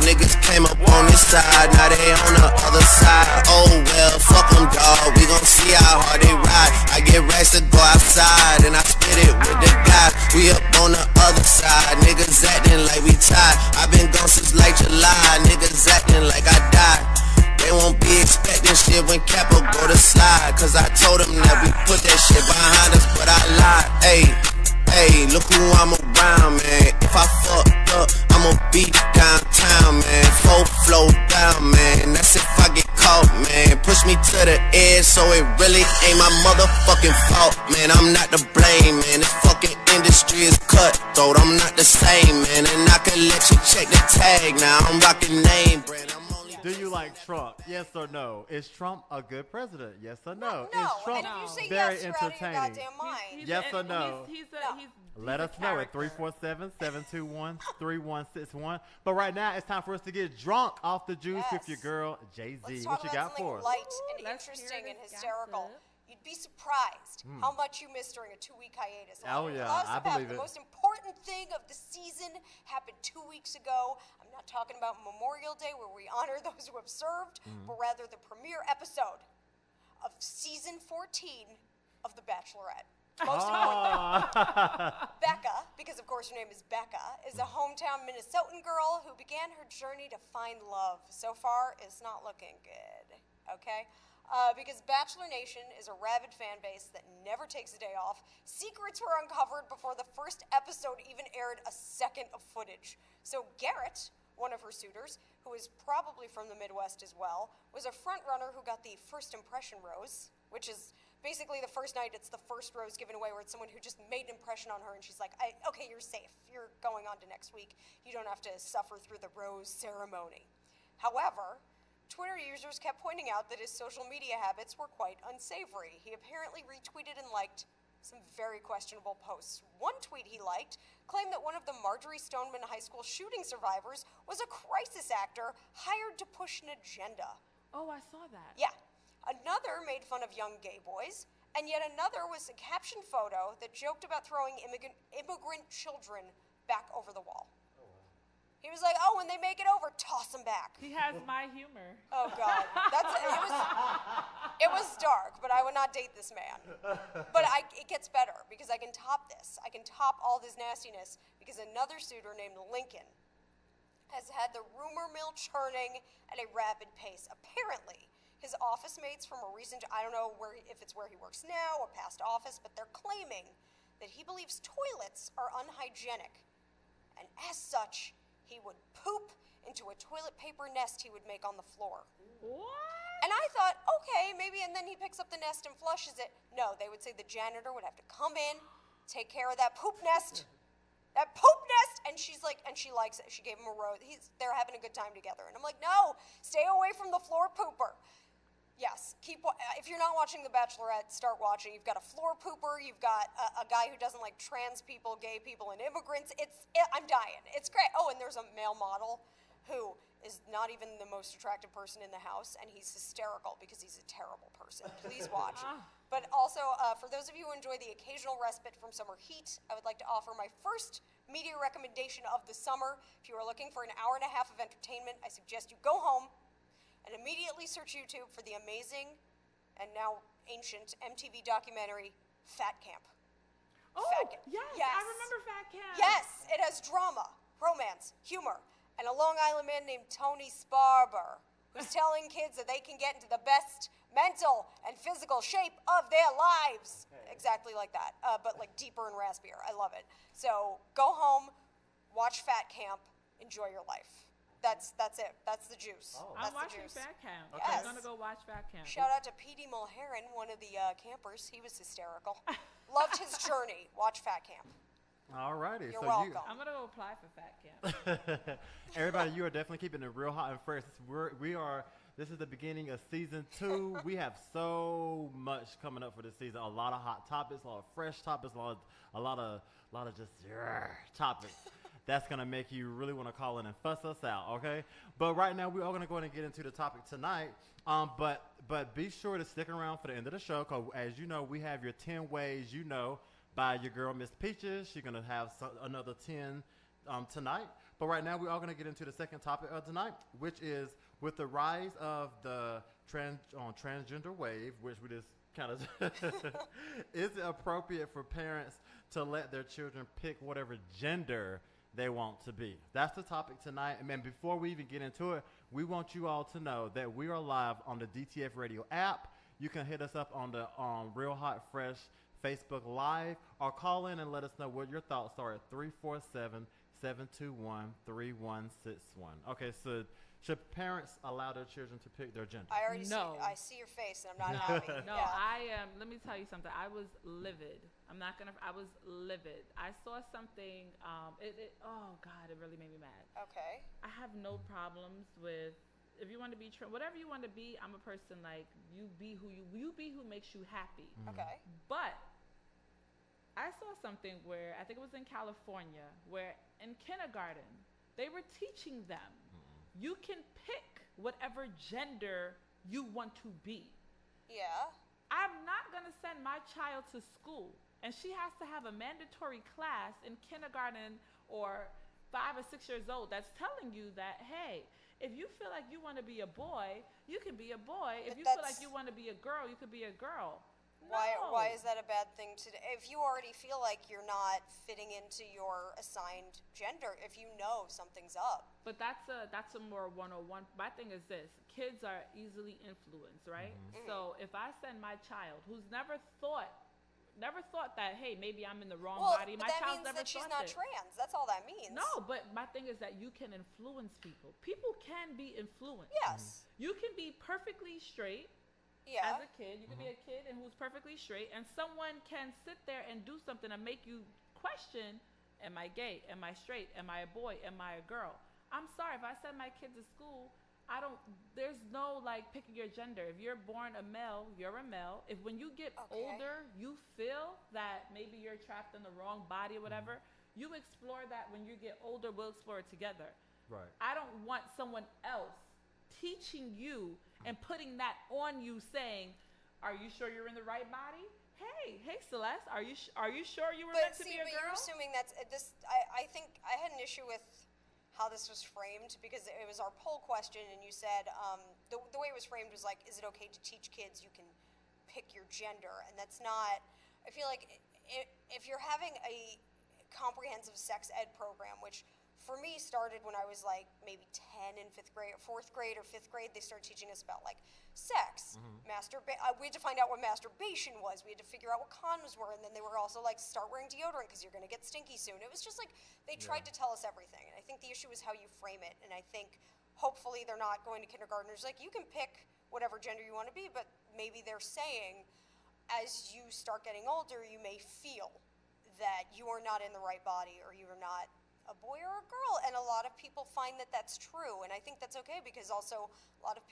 [SPEAKER 2] Niggas came up on this side, now they on the other side. Oh well, fuck them, dawg. We gon' see how hard they ride. I get racks to go outside, and I spit it with the guys. We up on the other side, niggas acting like we tied. I been gone since like July, niggas acting like I died. They won't be expecting shit when Capo go to slide. Cause I told them that we put that shit behind us, but I lied. Hey, look who I'm around, man. If I fucked up, I'ma be downtown, man. Full flow down, man. That's if I get caught, man. Push me to the edge, so it really ain't my motherfucking fault, man. I'm not to blame, man. This fucking industry is cutthroat. I'm not the same, man. And I can let you check the tag now. I'm rocking name brand.
[SPEAKER 3] Do you like Trump? Yes or no? Is Trump a good president? Yes or no?
[SPEAKER 5] No.
[SPEAKER 3] Is Trump
[SPEAKER 5] And if you say
[SPEAKER 3] very
[SPEAKER 5] yes, you're out of your
[SPEAKER 3] entertaining?
[SPEAKER 5] goddamn mind.
[SPEAKER 3] Yes or no?
[SPEAKER 4] He's
[SPEAKER 3] Let us know at 347-721-3161. But right now, it's time for us to get drunk off the juice with your girl, Jay-Z.
[SPEAKER 5] Let's
[SPEAKER 3] What
[SPEAKER 5] talk
[SPEAKER 3] you
[SPEAKER 5] about
[SPEAKER 3] got for us?
[SPEAKER 5] light and interesting and hysterical. You'd be surprised how much you missed during a 2-week hiatus.
[SPEAKER 3] Oh, yeah, I believe it.
[SPEAKER 5] The most important thing of the season happened 2 weeks ago. I'm not talking about Memorial Day, where we honor those who have served, but rather the premiere episode of season 14 of The Bachelorette. Most important, Becca, because of course her name is Becca, is a hometown Minnesotan girl who began her journey to find love. So far, it's not looking good, okay? Because Bachelor Nation is a rabid fan base that never takes a day off. Secrets were uncovered before the first episode even aired a second of footage. So Garrett, one of her suitors, who is probably from the Midwest as well, was a front runner who got the first impression rose, which is basically the first night, it's the first rose given away where it's someone who just made an impression on her and she's like, okay, you're safe. You're going on to next week. You don't have to suffer through the rose ceremony. However, Twitter users kept pointing out that his social media habits were quite unsavory. He apparently retweeted and liked some very questionable posts. One tweet he liked claimed that one of the Marjorie Stoneman High School shooting survivors was a crisis actor hired to push an agenda.
[SPEAKER 4] Oh, I saw that.
[SPEAKER 5] Yeah. Another made fun of young gay boys, and yet another was a caption photo that joked about throwing immigrant children back over the wall. He was like, "Oh, when they make it over, toss them back."
[SPEAKER 4] He has my humor.
[SPEAKER 5] Oh God, it was dark, but I would not date this man. But it gets better because I can top this. I can top all this nastiness because another suitor named Lincoln has had the rumor mill churning at a rapid pace. Apparently, his office mates from a recent, I don't know if it's where he works now or past office, but they're claiming that he believes toilets are unhygienic, and as such, he would poop into a toilet paper nest he would make on the floor.
[SPEAKER 4] What?
[SPEAKER 5] And I thought, okay, maybe, and then he picks up the nest and flushes it. No, they would say the janitor would have to come in, take care of that poop nest. That poop nest! And she's like, and she likes it. She gave him a rose. They're having a good time together. And I'm like, no, stay away from the floor pooper. Yes, if you're not watching The Bachelorette, start watching. You've got a floor pooper. You've got a guy who doesn't like trans people, gay people, and immigrants. I'm dying. It's great. Oh, and there's a male model who is not even the most attractive person in the house, and he's hysterical because he's a terrible person. Please watch. But also, for those of you who enjoy the occasional respite from summer heat, I would like to offer my first media recommendation of the summer. If you are looking for an hour and a half of entertainment, I suggest you go home and immediately search YouTube for the amazing and now ancient MTV documentary Fat Camp.
[SPEAKER 4] Oh, yes, I remember Fat Camp.
[SPEAKER 5] Yes, it has drama, romance, humor, and a Long Island man named Tony Sparber, who's telling kids that they can get into the best mental and physical shape of their lives. Exactly like that, but like deeper and raspier. I love it. So go home, watch Fat Camp, enjoy your life. That's it. That's the juice.
[SPEAKER 4] Oh.
[SPEAKER 5] That's
[SPEAKER 4] I'm watching
[SPEAKER 5] the juice.
[SPEAKER 4] Fat Camp.
[SPEAKER 5] Yes.
[SPEAKER 4] I'm going to go watch Fat Camp.
[SPEAKER 5] Shout out to P.D. Mulheron, one of the campers. He was hysterical. Loved his journey. Watch Fat Camp.
[SPEAKER 3] All righty.
[SPEAKER 5] You're welcome.
[SPEAKER 4] I'm going to go apply for Fat Camp.
[SPEAKER 3] Everybody, you are definitely keeping it real hot and fresh. This is the beginning of season 2. We have so much coming up for this season. A lot of hot topics, a lot of fresh topics, a lot of just topics. That's going to make you really want to call in and fuss us out, okay? But right now, we are going to go ahead and get into the topic tonight. But be sure to stick around for the end of the show, because as you know, we have your 10 ways you know by your girl, Miss Peaches. She's going to have another 10 tonight. But right now, we are going to get into the second topic of tonight, which is with the rise of the transgender wave, which we just kind of is it appropriate for parents to let their children pick whatever gender they want to be? That's the topic tonight. And before we even get into it, we want you all to know that we are live on the DTF Radio app. You can hit us up on the Real Hot Fresh Facebook Live, or call in and let us know what your thoughts are at 347-721-3161. Okay, so should parents allow their children to pick their gender?
[SPEAKER 5] I already see your face, and I'm not happy.
[SPEAKER 4] No, yeah. I am. Let me tell you something. I was livid. I was livid. I saw something. Oh God, it really made me mad.
[SPEAKER 5] Okay.
[SPEAKER 4] I have no problems with. If you want to be whatever you want to be, I'm a person like you. Be who you be. Who makes you happy.
[SPEAKER 5] Okay.
[SPEAKER 4] But I saw something where I think it was in California, where in kindergarten they were teaching them you can pick whatever gender you want to be.
[SPEAKER 5] Yeah.
[SPEAKER 4] I'm not going to send my child to school and she has to have a mandatory class in kindergarten or 5 or 6 years old that's telling you that, hey, if you feel like you want to be a boy, you can be a boy. If you feel like you want to be a girl, you could be a girl.
[SPEAKER 5] Why is that a bad thing to do? If you already feel like you're not fitting into your assigned gender, if you know something's up.
[SPEAKER 4] But that's a more 101. My thing is this: kids are easily influenced, right? Mm-hmm. So if I send my child who's never thought that, hey, maybe I'm in the wrong body. My child never thought that.
[SPEAKER 5] She's not trans. That's all that means.
[SPEAKER 4] No, but my thing is that you can influence people. People can be influenced.
[SPEAKER 5] Yes.
[SPEAKER 4] You can be perfectly straight.
[SPEAKER 5] Yeah.
[SPEAKER 4] As a kid, you could be a kid and who's perfectly straight, and someone can sit there and do something and make you question: am I gay? Am I straight? Am I a boy? Am I a girl? I'm sorry, if I send my kid to school, there's no like picking your gender. If you're born a male, you're a male. If when you get older, you feel that maybe you're trapped in the wrong body or whatever, you explore that. When you get older, we'll explore it together.
[SPEAKER 3] Right.
[SPEAKER 4] I don't want someone else teaching you and putting that on you, saying, "Are you sure you're in the right body? Hey, Celeste, are you sure you were meant to be a girl?"
[SPEAKER 5] But you're assuming that's this. I think I had an issue with how this was framed because it was our poll question, and you said the way it was framed was like, is it okay to teach kids you can pick your gender? And that's not. I feel like if you're having a comprehensive sex ed program, which for me started when I was like maybe 10 in 4th grade or 5th grade, they started teaching us about like sex, we had to find out what masturbation was. We had to figure out what condoms were, and then they were also like, start wearing deodorant because you're going to get stinky soon. It was just like they tried to tell us everything, and I think the issue is how you frame it. And I think hopefully they're not going to kindergartners like, you can pick whatever gender you want to be, but maybe they're saying as you start getting older, you may feel that you are not in the right body, or you are not a boy or a girl, and a lot of people find that that's true, and I think that's okay because also a lot of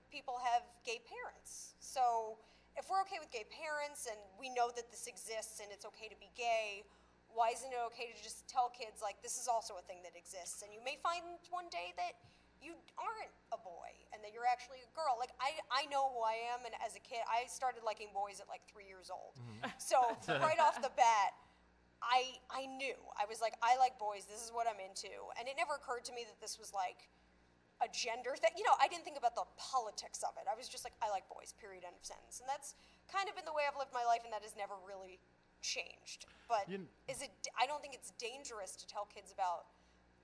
[SPEAKER 5] people have gay parents. So if we're okay with gay parents and we know that this exists and it's okay to be gay, why isn't it okay to just tell kids like, this is also a thing that exists, and you may find one day that you aren't a boy and that you're actually a girl. Like I know who I am, and as a kid I started liking boys at like 3 years old. So right off the bat I knew. I was like, I like boys, this is what I'm into. And it never occurred to me that this was like a gender thing. You know, I didn't think about the politics of it. I was just like, I like boys, period, end of sentence. And that's kind of been the way I've lived my life, and that has never really changed. But I don't think it's dangerous to tell kids about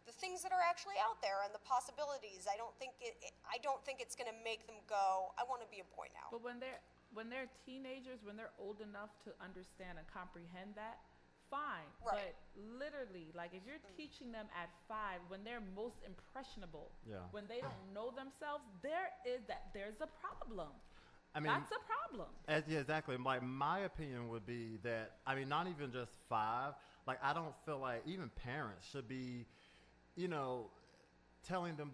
[SPEAKER 5] the things that are actually out there and the possibilities. I don't think it's going to make them go, I want to be a boy now.
[SPEAKER 4] But when they're teenagers, when they're old enough to understand and comprehend that, fine.
[SPEAKER 5] Right.
[SPEAKER 4] But literally, like if you're teaching them at 5, when they're most impressionable, when they don't know themselves, there's a problem. I mean, that's a problem.
[SPEAKER 3] Yeah, exactly. Like my opinion would be that, I mean, not even just 5. Like I don't feel like even parents should be, you know, telling them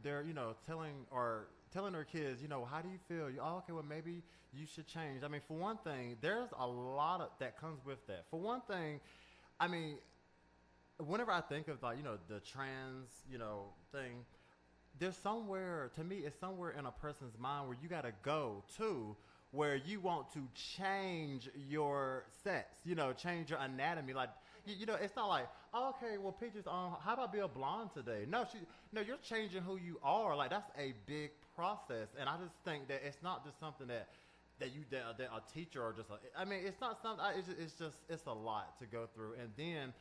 [SPEAKER 3] telling their kids, you know, how do you feel? Oh, okay, well maybe you should change. I mean, for one thing, there's a lot of that comes with that. For one thing, I mean, whenever I think of like, you know, the trans, you know, thing, there's somewhere, to me, it's somewhere in a person's mind where you got to go to where you want to change your sex, you know, change your anatomy. Like, you know, it's not like, oh, okay, well, Peaches, how about be a blonde today? No, you're changing who you are. Like, that's a big process. And I just think that it's not just something that a teacher or just I mean, it's not something. It's a lot to go through, and then,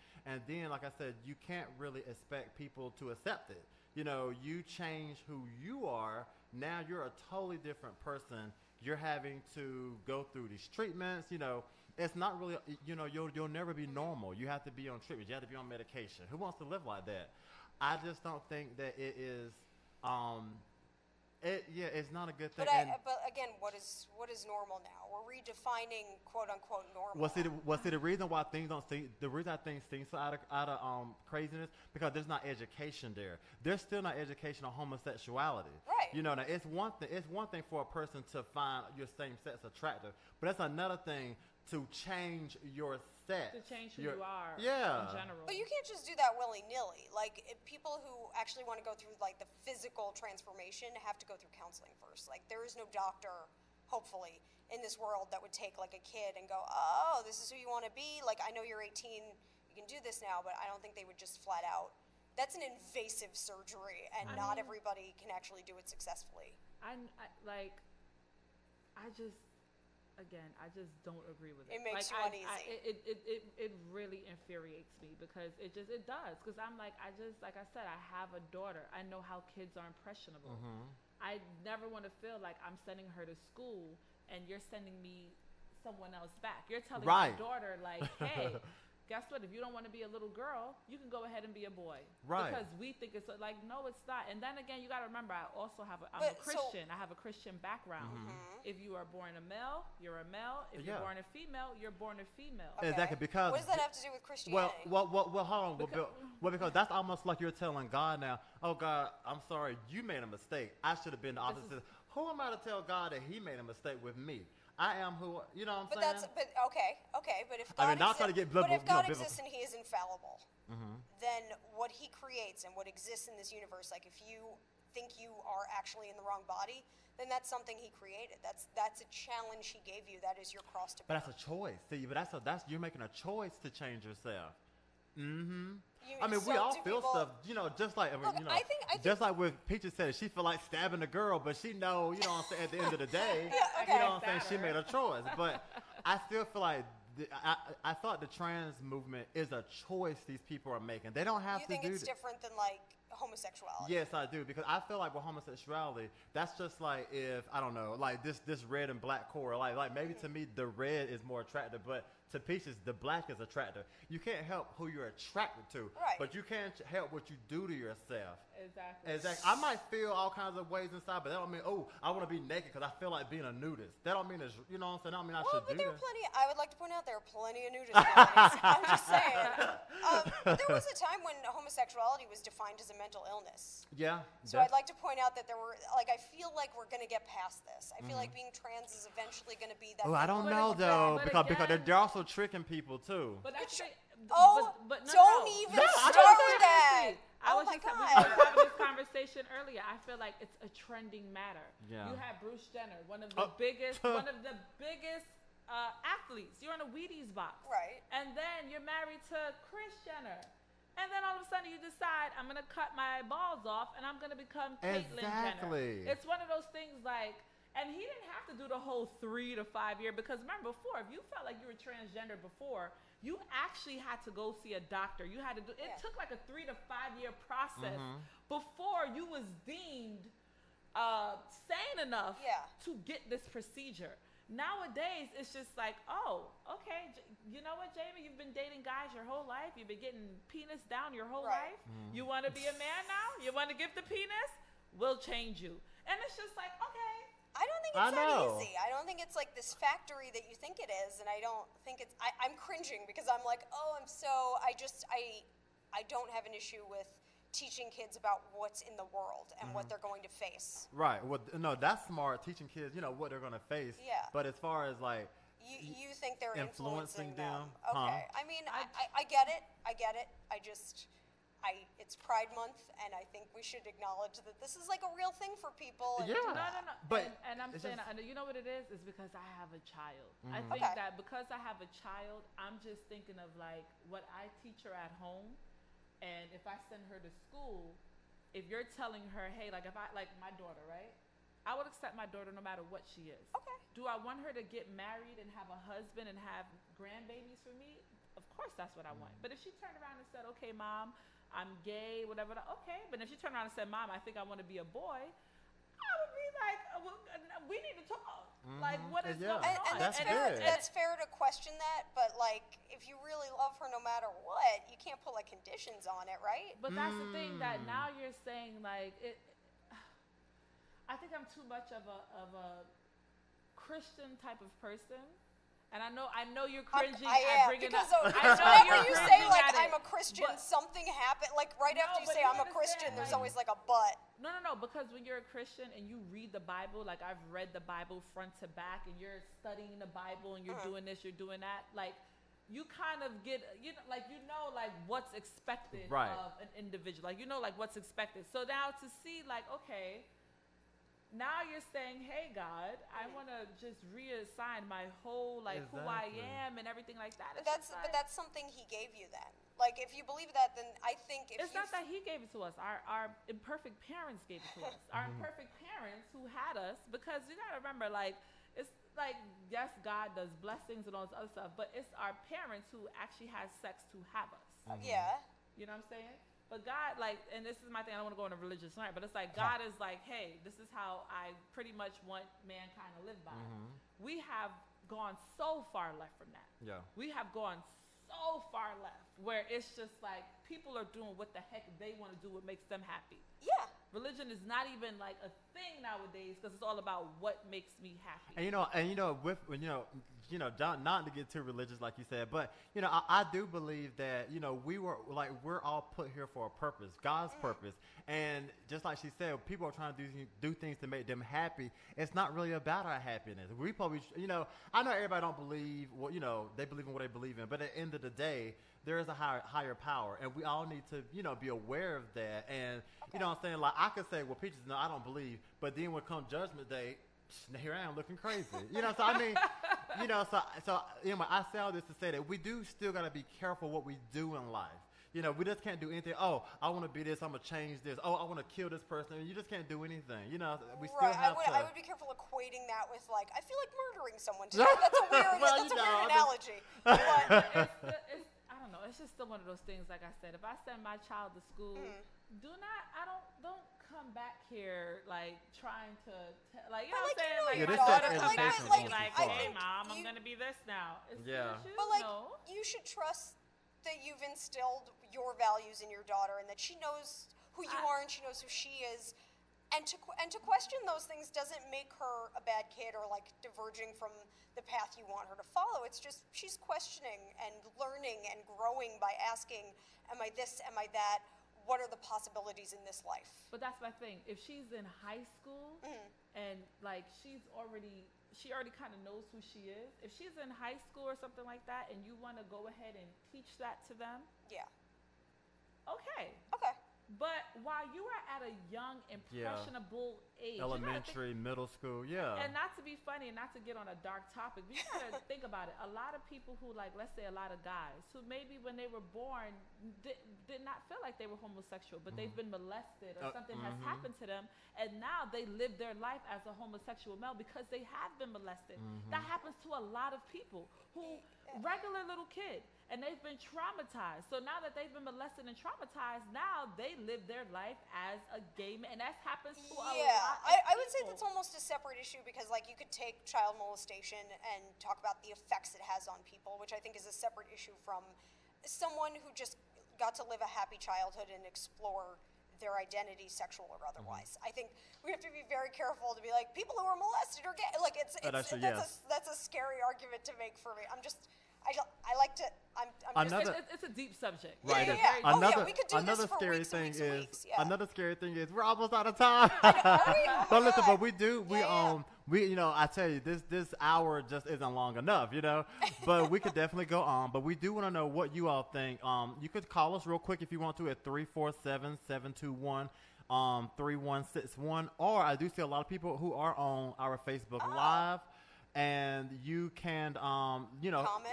[SPEAKER 3] like I said, you can't really expect people to accept it. You know, you change who you are. Now you're a totally different person. You're having to go through these treatments. You know, it's not really. You know, you'll never be normal. You have to be on treatment. You have to be on medication. Who wants to live like that? I just don't think that it is. It's not a good thing.
[SPEAKER 5] But again, what is normal now? We're redefining quote unquote normal.
[SPEAKER 3] The reason why things don't seem, the reason I think things are out of craziness, because there's not education there. There's still not education on homosexuality.
[SPEAKER 5] Right.
[SPEAKER 3] You know, now it's one thing for a person to find your same sex attractive, but that's another thing to change your sex.
[SPEAKER 4] To change who you are in general.
[SPEAKER 5] But you can't just do that willy-nilly. Like, people who actually want to go through, like, the physical transformation have to go through counseling first. Like, there is no doctor, hopefully, in this world that would take, like, a kid and go, oh, this is who you want to be? Like, I know you're 18, you can do this now, but I don't think they would just flat out. That's an invasive surgery, and not everybody can actually do it successfely.
[SPEAKER 4] I just don't agree with it.
[SPEAKER 5] It makes you uneasy.
[SPEAKER 4] It really infuriates me because it does. Because I'm like, like I said, I have a daughter. I know how kids are impressionable. I never want to feel like I'm sending her to school and you're sending me someone else back. You're telling my daughter, like, hey, guess what? If you don't want to be a little girl, you can go ahead and be a boy. Right. Because we think it's like, no, it's not. And then again, you got to remember, I also have I'm a Christian. I have a Christian background. If you are born a male, you're a male. If you're born a female, you're born a female.
[SPEAKER 5] Okay.
[SPEAKER 3] Exactly. Because
[SPEAKER 5] what does that have to do with Christianity?
[SPEAKER 3] Well, hold on. Because that's almost like you're telling God now, oh, God, I'm sorry, you made a mistake. I should have been the opposite. Who am I to tell God that he made a mistake with me? I am who, you know what I'm saying?
[SPEAKER 5] But if God exists and he is infallible, then what he creates and what exists in this universe, like if you think you are actually in the wrong body, then that's something he created. That's a challenge he gave you. That is your cross to bear.
[SPEAKER 3] But that's a choice. See, but that's you're making a choice to change yourself. Mm-hmm.
[SPEAKER 5] So
[SPEAKER 3] we all
[SPEAKER 5] do
[SPEAKER 3] feel
[SPEAKER 5] people-
[SPEAKER 3] stuff, just like,
[SPEAKER 5] Look, I think
[SPEAKER 3] just like with Peaches said, she feel like stabbing a girl, but she know, what I'm saying, at the end of the day,
[SPEAKER 5] okay.
[SPEAKER 3] you know what I'm saying, she made a choice. But I still feel like, I thought the trans movement is a choice these people are making. They don't have
[SPEAKER 5] you
[SPEAKER 3] to
[SPEAKER 5] think
[SPEAKER 3] do
[SPEAKER 5] it's different than like homosexuality?
[SPEAKER 3] Yes, I do, because I feel like with homosexuality, that's just like if, I don't know, like this red and black core, like maybe to me the red is more attractive, but to Peaches, the black is attractive. You can't help who you're attracted to,
[SPEAKER 5] Right.
[SPEAKER 3] but you can't help what you do to yourself.
[SPEAKER 4] Exactly.
[SPEAKER 3] I might feel all kinds of ways inside, but that don't mean, I want to be naked because I feel like being a nudist. That don't mean it's, you know what I'm saying? That don't mean I should
[SPEAKER 5] But
[SPEAKER 3] do
[SPEAKER 5] there
[SPEAKER 3] that.
[SPEAKER 5] are plenty. I would like to point out there are plenty of nudist bodies. I'm just saying. There was a time when homosexuality was defined as a mental illness.
[SPEAKER 3] Yeah.
[SPEAKER 5] So I'd like to point out that there were, like, I feel like we're going to get past this. I feel like being trans is eventually going to be that.
[SPEAKER 3] Oh, I don't
[SPEAKER 5] thing.
[SPEAKER 3] know though,
[SPEAKER 4] but
[SPEAKER 3] because
[SPEAKER 4] again-
[SPEAKER 3] they're also tricking people too.
[SPEAKER 4] But actually,
[SPEAKER 5] Don't even start with that.
[SPEAKER 4] I
[SPEAKER 5] Oh
[SPEAKER 4] was
[SPEAKER 5] my
[SPEAKER 4] just we
[SPEAKER 5] God.
[SPEAKER 4] were having this conversation earlier. I feel like it's a trending matter.
[SPEAKER 3] Yeah.
[SPEAKER 4] You have Bruce Jenner, one of the biggest athletes. You're in a Wheaties box.
[SPEAKER 5] Right.
[SPEAKER 4] And then you're married to Kris Jenner. And then all of a sudden you decide, I'm going to cut my balls off and I'm going to become Caitlyn
[SPEAKER 3] Exactly.
[SPEAKER 4] Jenner. It's one of those things like, and he didn't have to do the whole 3 to 5 year, because remember before, if you felt like you were transgender before, you actually had to go see a doctor. You had to do, it took like a 3 to 5 year process before you was deemed sane enough to get this procedure. Nowadays, it's just like, oh, okay, you know what, Jamie? You've been dating guys your whole life. You've been getting penis down your whole life. You want to be a man now? You want to give the penis? We'll change you. And it's just like, okay.
[SPEAKER 5] I don't think it's that easy. I don't think it's like this factory that you think it is, and I don't think it's. I'm cringing because I'm like, oh, I don't have an issue with teaching kids about what's in the world and what they're going to face.
[SPEAKER 3] Right. Well, no, that's smart. Teaching kids, what they're gonna face.
[SPEAKER 5] Yeah.
[SPEAKER 3] But as far as like
[SPEAKER 5] you think they're
[SPEAKER 3] influencing them?
[SPEAKER 5] Okay. I mean, I get it. It's Pride Month, and I think we should acknowledge that this is like a real thing for people. And
[SPEAKER 3] Yeah.
[SPEAKER 4] No.
[SPEAKER 3] But
[SPEAKER 4] and I'm
[SPEAKER 3] it's
[SPEAKER 4] saying,
[SPEAKER 3] just-
[SPEAKER 4] you know what it is? It's because I have a child. I think that because I have a child, I'm just thinking of like what I teach her at home, and if I send her to school, if you're telling her, hey, like if I like my daughter, right? I would accept my daughter no matter what she is.
[SPEAKER 5] Okay.
[SPEAKER 4] Do I want her to get married and have a husband and have grandbabies for me? Of course, that's what I want. But if she turned around and said, okay, Mom, I'm gay, whatever, okay. But if she turned around and said, Mom, I think I want to be a boy, I would be like, well, we need to talk. Like, what is going on?
[SPEAKER 5] And
[SPEAKER 3] That's
[SPEAKER 5] that's fair.
[SPEAKER 3] good.
[SPEAKER 5] That's fair to question that, but like, if you really love her no matter what, you can't put like conditions on it, right?
[SPEAKER 4] But that's the thing that now you're saying like it. I think I'm too much of a Christian type of person, and I know you're cringing
[SPEAKER 5] I
[SPEAKER 4] at
[SPEAKER 5] am,
[SPEAKER 4] bringing
[SPEAKER 5] because
[SPEAKER 4] up. I know
[SPEAKER 5] whenever
[SPEAKER 4] you're
[SPEAKER 5] you say
[SPEAKER 4] cringing
[SPEAKER 5] like
[SPEAKER 4] at
[SPEAKER 5] I'm a
[SPEAKER 4] it,
[SPEAKER 5] Christian,
[SPEAKER 4] but-
[SPEAKER 5] something happened. Like right after you
[SPEAKER 4] but
[SPEAKER 5] say
[SPEAKER 4] you
[SPEAKER 5] I'm a Christian,
[SPEAKER 4] understand,
[SPEAKER 5] there's
[SPEAKER 4] like-
[SPEAKER 5] always like a but.
[SPEAKER 4] No, because when you're a Christian and you read the Bible, like I've read the Bible front to back, and you're studying the Bible and you're doing this, you're doing that, like you kind of get, like what's expected
[SPEAKER 3] Right.
[SPEAKER 4] of an individual, like like what's expected. So now to see like, okay, now you're saying, hey God, I want to just reassign my whole like who I
[SPEAKER 3] Exactly.
[SPEAKER 4] am and everything like that.
[SPEAKER 5] But
[SPEAKER 4] It's just
[SPEAKER 5] but
[SPEAKER 4] like-
[SPEAKER 5] that's something he gave you then. Like if you believe that, then I think if
[SPEAKER 4] It's not that he gave it to us. Our imperfect parents gave it to us. Our imperfect parents who had us, because you gotta remember, like it's like yes, God does blessings and all this other stuff, but it's our parents who actually had sex to have us.
[SPEAKER 5] yeah.
[SPEAKER 4] You know what I'm saying? But God, like, and this is my thing. I don't want to go on a religious night, but it's like God is like, hey, this is how I pretty much want mankind to live by. We have gone so far left from that.
[SPEAKER 3] Yeah.
[SPEAKER 4] We have gone so far left where it's just like people are doing what the heck they want to do, what makes them happy.
[SPEAKER 5] Yeah.
[SPEAKER 4] Religion is not even like a thing nowadays because it's all about what makes me happy.
[SPEAKER 3] And with not to get too religious like you said, but I do believe that we're all put here for a purpose, God's purpose, and just like she said, people are trying to do things to make them happy. It's not really about our happiness. We probably I know everybody don't believe they believe in what they believe in, but at the end of the day, there is a higher power, and we all need to, be aware of that. And you know what I'm saying? Like I could say, well, Peaches, no, I don't believe, but then when come Judgment Day, here I am looking crazy. So I mean, so anyway, I say all this to say that we do still gotta be careful what we do in life. We just can't do anything. Oh, I want to be this. I'm gonna change this. Oh, I want to kill this person. You just can't do anything. We still have to.
[SPEAKER 5] I would be careful equating that with like I feel like murdering someone today. That's a weird. That's a weird analogy. But
[SPEAKER 4] I don't know. It's just still one of those things. Like I said, if I send my child to school, don't come back here like trying to what I'm saying. Like my daughter come back and be like, hey, mom, I'm gonna be this now.
[SPEAKER 5] But you should trust that you've instilled your values in your daughter and that she knows who you are and she knows who she is, and to question those things doesn't make her a bad kid or like diverging from the path you want her to follow. It's just she's questioning and learning and growing by asking, am I this, am I that, what are the possibilities in this life?
[SPEAKER 4] But that's my thing. If she's in high school and like she already kind of knows who she is. If she's in high school or something like that and you want to go ahead and teach that to them. Yeah. Okay. But while you are at a young, impressionable age.
[SPEAKER 3] Elementary, middle school,
[SPEAKER 4] And not to be funny and not to get on a dark topic, but you got to think about it. A lot of people who, like, let's say a lot of guys who maybe when they were born did not feel like they were homosexual, but they've been molested or something has happened to them, and now they live their life as a homosexual male because they have been molested. That happens to a lot of people who, regular little kid, and they've been traumatized. So now that they've been molested and traumatized, now they live their life as a gay man, and that happens to a lot of
[SPEAKER 5] I would say that's almost a separate issue because, like, you could take child molestation and talk about the effects it has on people, which I think is a separate issue from someone who just got to live a happy childhood and explore their identity, sexual or otherwise. I think we have to be very careful to be like, people who are molested are gay. Like, that's a scary argument to make for me. I like to.
[SPEAKER 4] It's a deep subject.
[SPEAKER 3] Right.
[SPEAKER 5] We could do
[SPEAKER 3] another
[SPEAKER 5] this for
[SPEAKER 3] scary
[SPEAKER 5] weeks
[SPEAKER 3] thing
[SPEAKER 5] and weeks
[SPEAKER 3] is
[SPEAKER 5] and weeks.
[SPEAKER 3] another scary thing is we're almost out of time. But listen, but we I tell you, this hour just isn't long enough, But we could definitely go on. But we do want to know what you all think. You could call us real quick if you want to at 347-721. 3161, or I do see a lot of people who are on our Facebook Live. And you can, comment?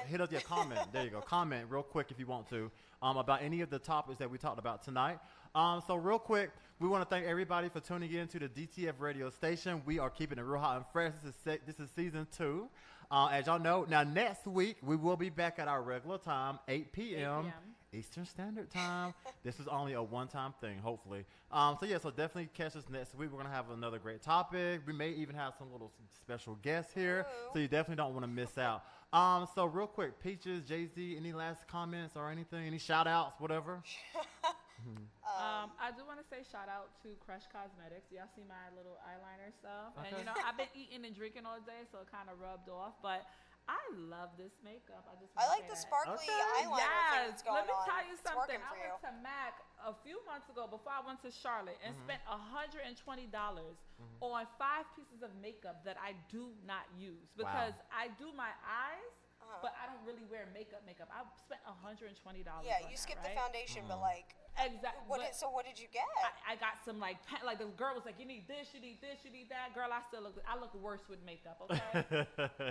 [SPEAKER 3] Hit us, comment. There you go. Comment real quick if you want to about any of the topics that we talked about tonight. So real quick, we want to thank everybody for tuning in to the DTF radio station. We are keeping it real hot and fresh. This is season 2. As y'all know, now next week we will be back at our regular time, 8 p.m. Eastern Standard Time. This is only a one-time thing, hopefully. So definitely catch us next week. We're going to have another great topic. We may even have some special guests here, so you definitely don't want to miss out. So real quick, Peaches, Jay-Z, any last comments or anything? Any shout-outs, whatever?
[SPEAKER 4] I do want to say shout out to Crush Cosmetics. Y'all see my little eyeliner stuff? Okay. And, I've been eating and drinking all day, so it kind of rubbed off, but I love this makeup.
[SPEAKER 5] I like the sparkly eyeliner thing that's going on.
[SPEAKER 4] Let me tell you something. I
[SPEAKER 5] went
[SPEAKER 4] to MAC a few months ago before I went to Charlotte and spent $120 on 5 pieces of makeup that I do not use because I do my eyes, but I don't really wear makeup. I spent $120.
[SPEAKER 5] Yeah, you skipped the foundation, but like.
[SPEAKER 4] Exactly.
[SPEAKER 5] So what did you get?
[SPEAKER 4] I got some like the girl was like, you need this, you need this, you need that. Girl, I look worse with makeup. Okay.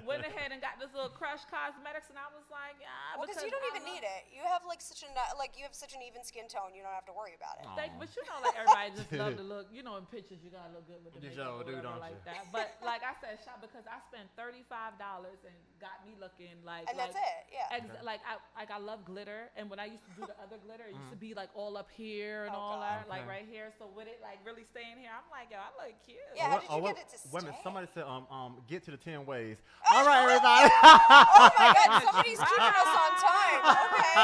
[SPEAKER 4] Went ahead and got this little Crush Cosmetics, and I was like,
[SPEAKER 5] because you don't even need it. You have such an even skin tone. You don't have to worry about it.
[SPEAKER 4] But everybody just love to look. In pictures you gotta look good with the makeup, that. But like I said, because I spent $35 and got me looking like.
[SPEAKER 5] And that's it. Yeah.
[SPEAKER 4] I love glitter, and when I used to do the other glitter, it used to be like all up here and all that, like right here. So with it like really staying here, I'm like, yo, I look cute.
[SPEAKER 5] Yeah, how did you get it to stay?
[SPEAKER 3] Wait a minute, somebody said, get to the 10 ways. All right, everybody.
[SPEAKER 5] Oh my God, somebody's keeping us on time. Okay.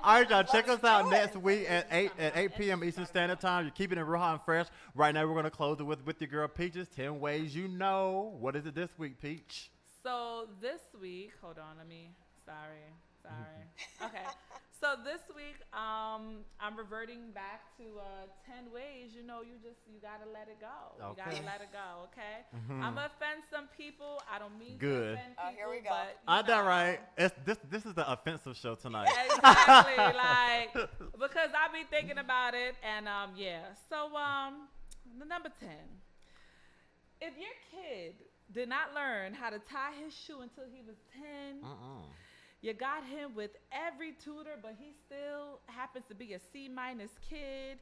[SPEAKER 3] All right, y'all, check us out next week at 8 p.m. Eastern Standard Time. You're keeping it real hot and fresh. Right now, we're going to close it with your girl Peaches. 10 ways you know. What is it this week, Peach?
[SPEAKER 4] So this week, hold on, sorry. Okay. So So this week, I'm reverting back to 10 ways. You know, you gotta let it go.
[SPEAKER 3] Okay.
[SPEAKER 4] You gotta let it go. Okay. I'm gonna offend some people. I don't mean to offend people.
[SPEAKER 5] Here we go.
[SPEAKER 4] But,
[SPEAKER 3] I done right. This is the offensive show tonight.
[SPEAKER 4] Exactly. Like, because I be thinking about it, and yeah. So the number 10. If your kid did not learn how to tie his shoe until he was 10. You got him with every tutor, but he still happens to be a C- kid.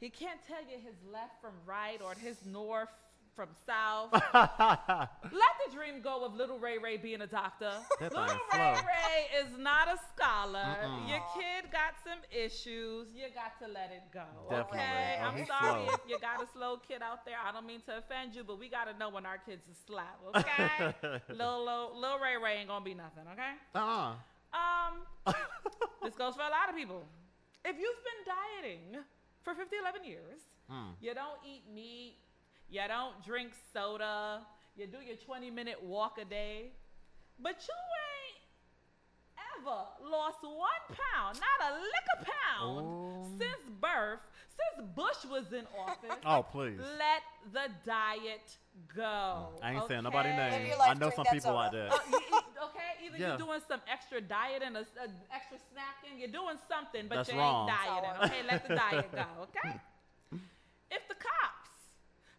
[SPEAKER 4] He can't tell you his left from right or his north from south. Let the dream go of little Ray Ray being a doctor. Little Ray Ray is not a scholar. Your kid got some issues. You got to let it go.
[SPEAKER 3] Definitely.
[SPEAKER 4] Okay?
[SPEAKER 3] Oh,
[SPEAKER 4] I'm
[SPEAKER 3] he's
[SPEAKER 4] sorry
[SPEAKER 3] slow.
[SPEAKER 4] if you got a slow kid out there. I don't mean to offend you, but we got to know when our kids are slap. Okay? Little Ray Ray ain't gonna be nothing. Okay? This goes for a lot of people. If you've been dieting for 11 years, you don't eat meat, you don't drink soda, you do your 20-minute walk a day, but you ain't ever lost 1 pound, not a lick of pound, since birth, since Bush was in office.
[SPEAKER 3] Oh, please.
[SPEAKER 4] Let the diet go.
[SPEAKER 3] I ain't saying nobody's name.
[SPEAKER 5] Live your life,
[SPEAKER 3] I know
[SPEAKER 5] drink
[SPEAKER 3] some
[SPEAKER 5] that
[SPEAKER 3] people like
[SPEAKER 5] soda.
[SPEAKER 3] that.
[SPEAKER 4] Okay, either
[SPEAKER 3] Yeah.
[SPEAKER 4] you're doing some extra diet and a extra snacking, you're doing something, but
[SPEAKER 3] That's
[SPEAKER 4] you
[SPEAKER 3] wrong.
[SPEAKER 4] ain't dieting. Okay, let the diet go. Okay. If the cops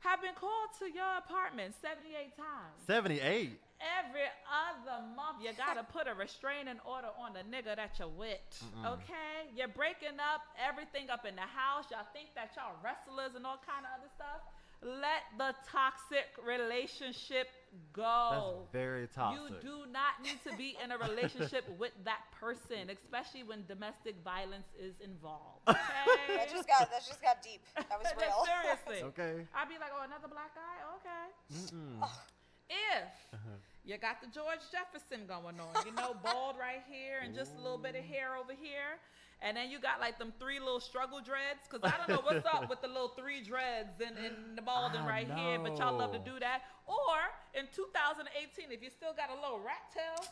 [SPEAKER 4] have been called to your apartment 78 times,
[SPEAKER 3] 78.
[SPEAKER 4] every other month you gotta put a restraining order on the nigga that you're with. Okay, you're breaking up everything up in the house. Y'all think that y'all wrestlers and all kind of other stuff. Let the toxic relationship go.
[SPEAKER 3] That's very toxic.
[SPEAKER 4] You do not need to be in a relationship with that person, especially when domestic violence is involved. Okay?
[SPEAKER 5] That just got deep. That was real.
[SPEAKER 4] Seriously.
[SPEAKER 3] Okay.
[SPEAKER 4] I'd be like, oh, another black guy? Okay. If you got the George Jefferson going on, you know, bald right here and just a little bit of hair over here. And then you got like them 3 little struggle dreads. Because I don't know what's up with the little 3 dreads and the balding right here. But y'all love to do that. Or in 2018, if you still got a little rat tail,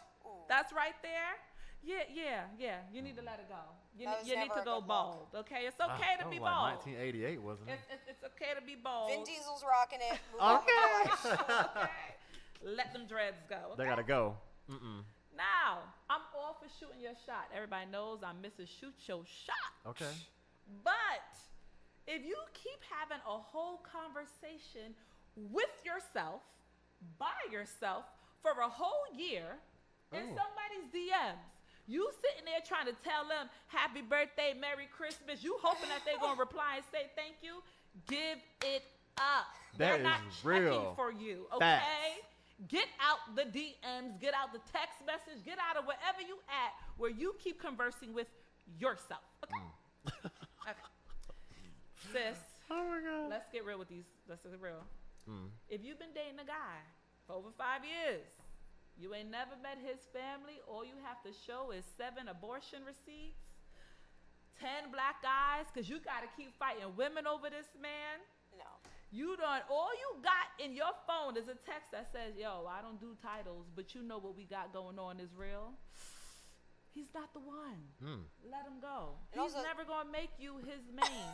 [SPEAKER 4] that's right there. Yeah. You need to let it go. You need to go bald. Okay? It's okay to be bald.
[SPEAKER 3] 1988, wasn't it?
[SPEAKER 4] It's okay to be bald.
[SPEAKER 5] Vin Diesel's rocking it. Move on with your life.
[SPEAKER 4] Okay. Let them dreads go.
[SPEAKER 3] They
[SPEAKER 4] Okay?
[SPEAKER 3] gotta go.
[SPEAKER 4] Now, I'm all for shooting your shot. Everybody knows I'm Mrs. Shoot Your Shot.
[SPEAKER 3] Okay.
[SPEAKER 4] But if you keep having a whole conversation with yourself, by yourself, for a whole year in somebody's DMs, you sitting there trying to tell them happy birthday, Merry Christmas, you hoping that they're going to reply and say thank you, give it up.
[SPEAKER 3] That
[SPEAKER 4] They're not
[SPEAKER 3] is
[SPEAKER 4] checking
[SPEAKER 3] real.
[SPEAKER 4] for you, okay?
[SPEAKER 3] Facts.
[SPEAKER 4] Get out the DMs, get out the text message, get out of wherever you at where you keep conversing with yourself. Okay? Okay. Sis,
[SPEAKER 3] Oh my God.
[SPEAKER 4] let's get real with these. Let's get real. If you've been dating a guy for over 5 years, you ain't never met his family, all you have to show is 7 abortion receipts, 10 black eyes, because you got to keep fighting women over this man.
[SPEAKER 5] No.
[SPEAKER 4] All you got in your phone is a text that says, yo, I don't do titles, but you know what we got going on is real. He's not the one. Let him go.
[SPEAKER 5] And
[SPEAKER 4] He's
[SPEAKER 5] also-
[SPEAKER 4] never going to make you his main,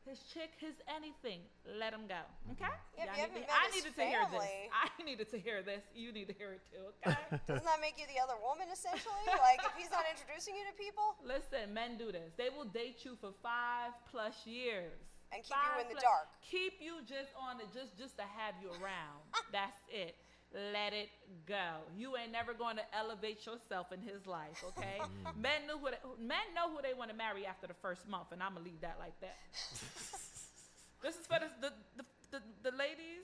[SPEAKER 4] his chick, his anything. Let him go. Okay?
[SPEAKER 5] Yeah,
[SPEAKER 4] Y'all
[SPEAKER 5] if you haven't
[SPEAKER 4] need
[SPEAKER 5] met
[SPEAKER 4] I
[SPEAKER 5] his
[SPEAKER 4] needed to hear this.
[SPEAKER 5] family-
[SPEAKER 4] I needed to hear this. You need to hear it too, okay?
[SPEAKER 5] Doesn't that make you the other woman, essentially? Like, if he's not introducing you to people?
[SPEAKER 4] Listen, men do this. They will date you for 5+ years.
[SPEAKER 5] And keep you in the
[SPEAKER 4] 5+.
[SPEAKER 5] dark.
[SPEAKER 4] Keep you just on it, just to have you around. That's it. Let it go. You ain't never going to elevate yourself in his life, okay? Men know who they want to marry after the first month, and I'm gonna leave that like that. This is for the ladies.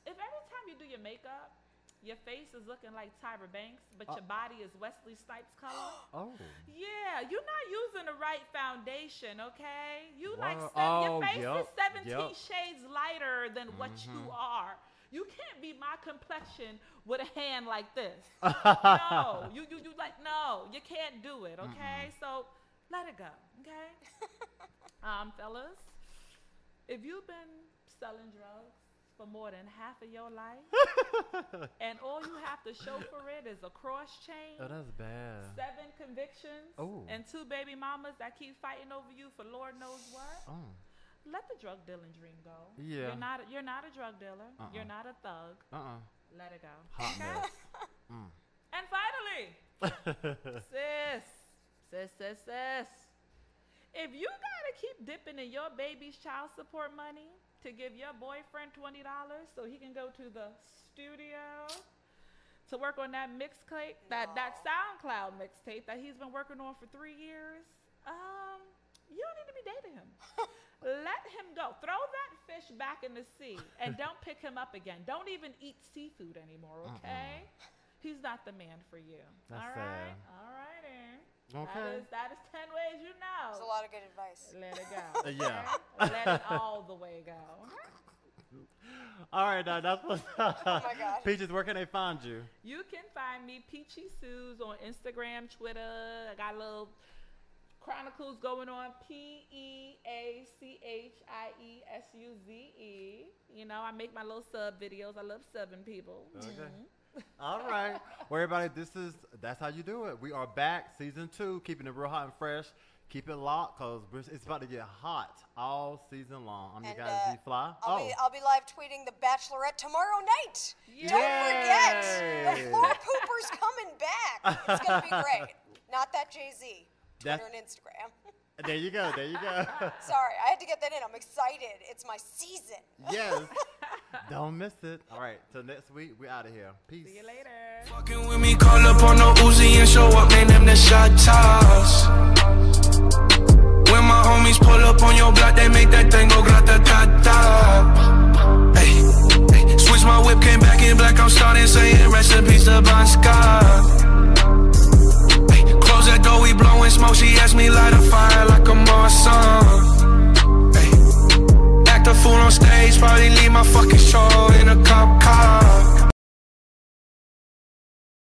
[SPEAKER 4] If every time you do your makeup, your face is looking like Tyra Banks, but your body is Wesley Snipes color.
[SPEAKER 3] Oh.
[SPEAKER 4] Yeah, you're not using the right foundation, okay? You like
[SPEAKER 3] Wow.
[SPEAKER 4] your face
[SPEAKER 3] Yup,
[SPEAKER 4] is 17
[SPEAKER 3] yup.
[SPEAKER 4] shades lighter than what you are. You can't be my complexion with a hand like this. No, you like no, you can't do it, okay? So let it go, okay? Fellas, if you've been selling drugs for more than half of your life, and all you have to show for it is a cross chain.
[SPEAKER 3] Oh, that's bad.
[SPEAKER 4] 7 convictions.
[SPEAKER 3] Oh.
[SPEAKER 4] And 2 baby mamas that keep fighting over you for Lord knows what.
[SPEAKER 3] Oh.
[SPEAKER 4] Let the drug dealing dream go.
[SPEAKER 3] Yeah.
[SPEAKER 4] You're not a drug dealer. You're not a thug. Let it go.
[SPEAKER 3] Hot mess.
[SPEAKER 4] And finally, sis. If you gotta keep dipping in your baby's child support money to give your boyfriend $20 so he can go to the studio to work on that mixtape, that SoundCloud mixtape that he's been working on for 3 years, you don't need to be dating him. Let him go. Throw that fish back in the sea and don't pick him up again. Don't even eat seafood anymore, okay? He's not the man for you.
[SPEAKER 3] That's
[SPEAKER 4] all right? All right, Aaron.
[SPEAKER 3] Okay.
[SPEAKER 4] That is 10 ways you know.
[SPEAKER 5] That's a lot of good advice.
[SPEAKER 4] Let it go.
[SPEAKER 3] Yeah.
[SPEAKER 4] Let it all the way go.
[SPEAKER 3] All right, that's what.
[SPEAKER 5] Oh my God.
[SPEAKER 3] Peaches, where can they find you?
[SPEAKER 4] You can find me Peachy Suze on Instagram, Twitter. I got a little chronicles going on. PEACHIESUZE. You know, I make my little sub videos. I love subbing people.
[SPEAKER 3] Okay. All right. Well, everybody, that's how you do it. We are back, season 2, keeping it real hot and fresh. Keep it locked, because it's about to get hot all season long. I'm your guy, Z-Fly.
[SPEAKER 5] I'll be live tweeting The Bachelorette tomorrow night. Don't forget, the floor pooper's coming back. It's going to be great. Not that Jay-Z. Twitter and Instagram.
[SPEAKER 3] There you go. There you go.
[SPEAKER 5] Sorry, I had to get that in. I'm excited. It's my season.
[SPEAKER 3] Yes. Don't miss it. All right. Till next week, we're out of here. Peace.
[SPEAKER 4] See you later.
[SPEAKER 9] Fucking with me, call up on the Uzi and show up, man, them the shot toss. When my homies pull up on your block, they make that thing go grata-ta-ta. Hey, hey, switch my whip, came back in black, I'm starting saying recipes to Bon Scott. Close that door, we blowing smoke. She asked me light a fire like a Marsan. Hey, act a fool on stage, probably leave my fucking show in a cop car.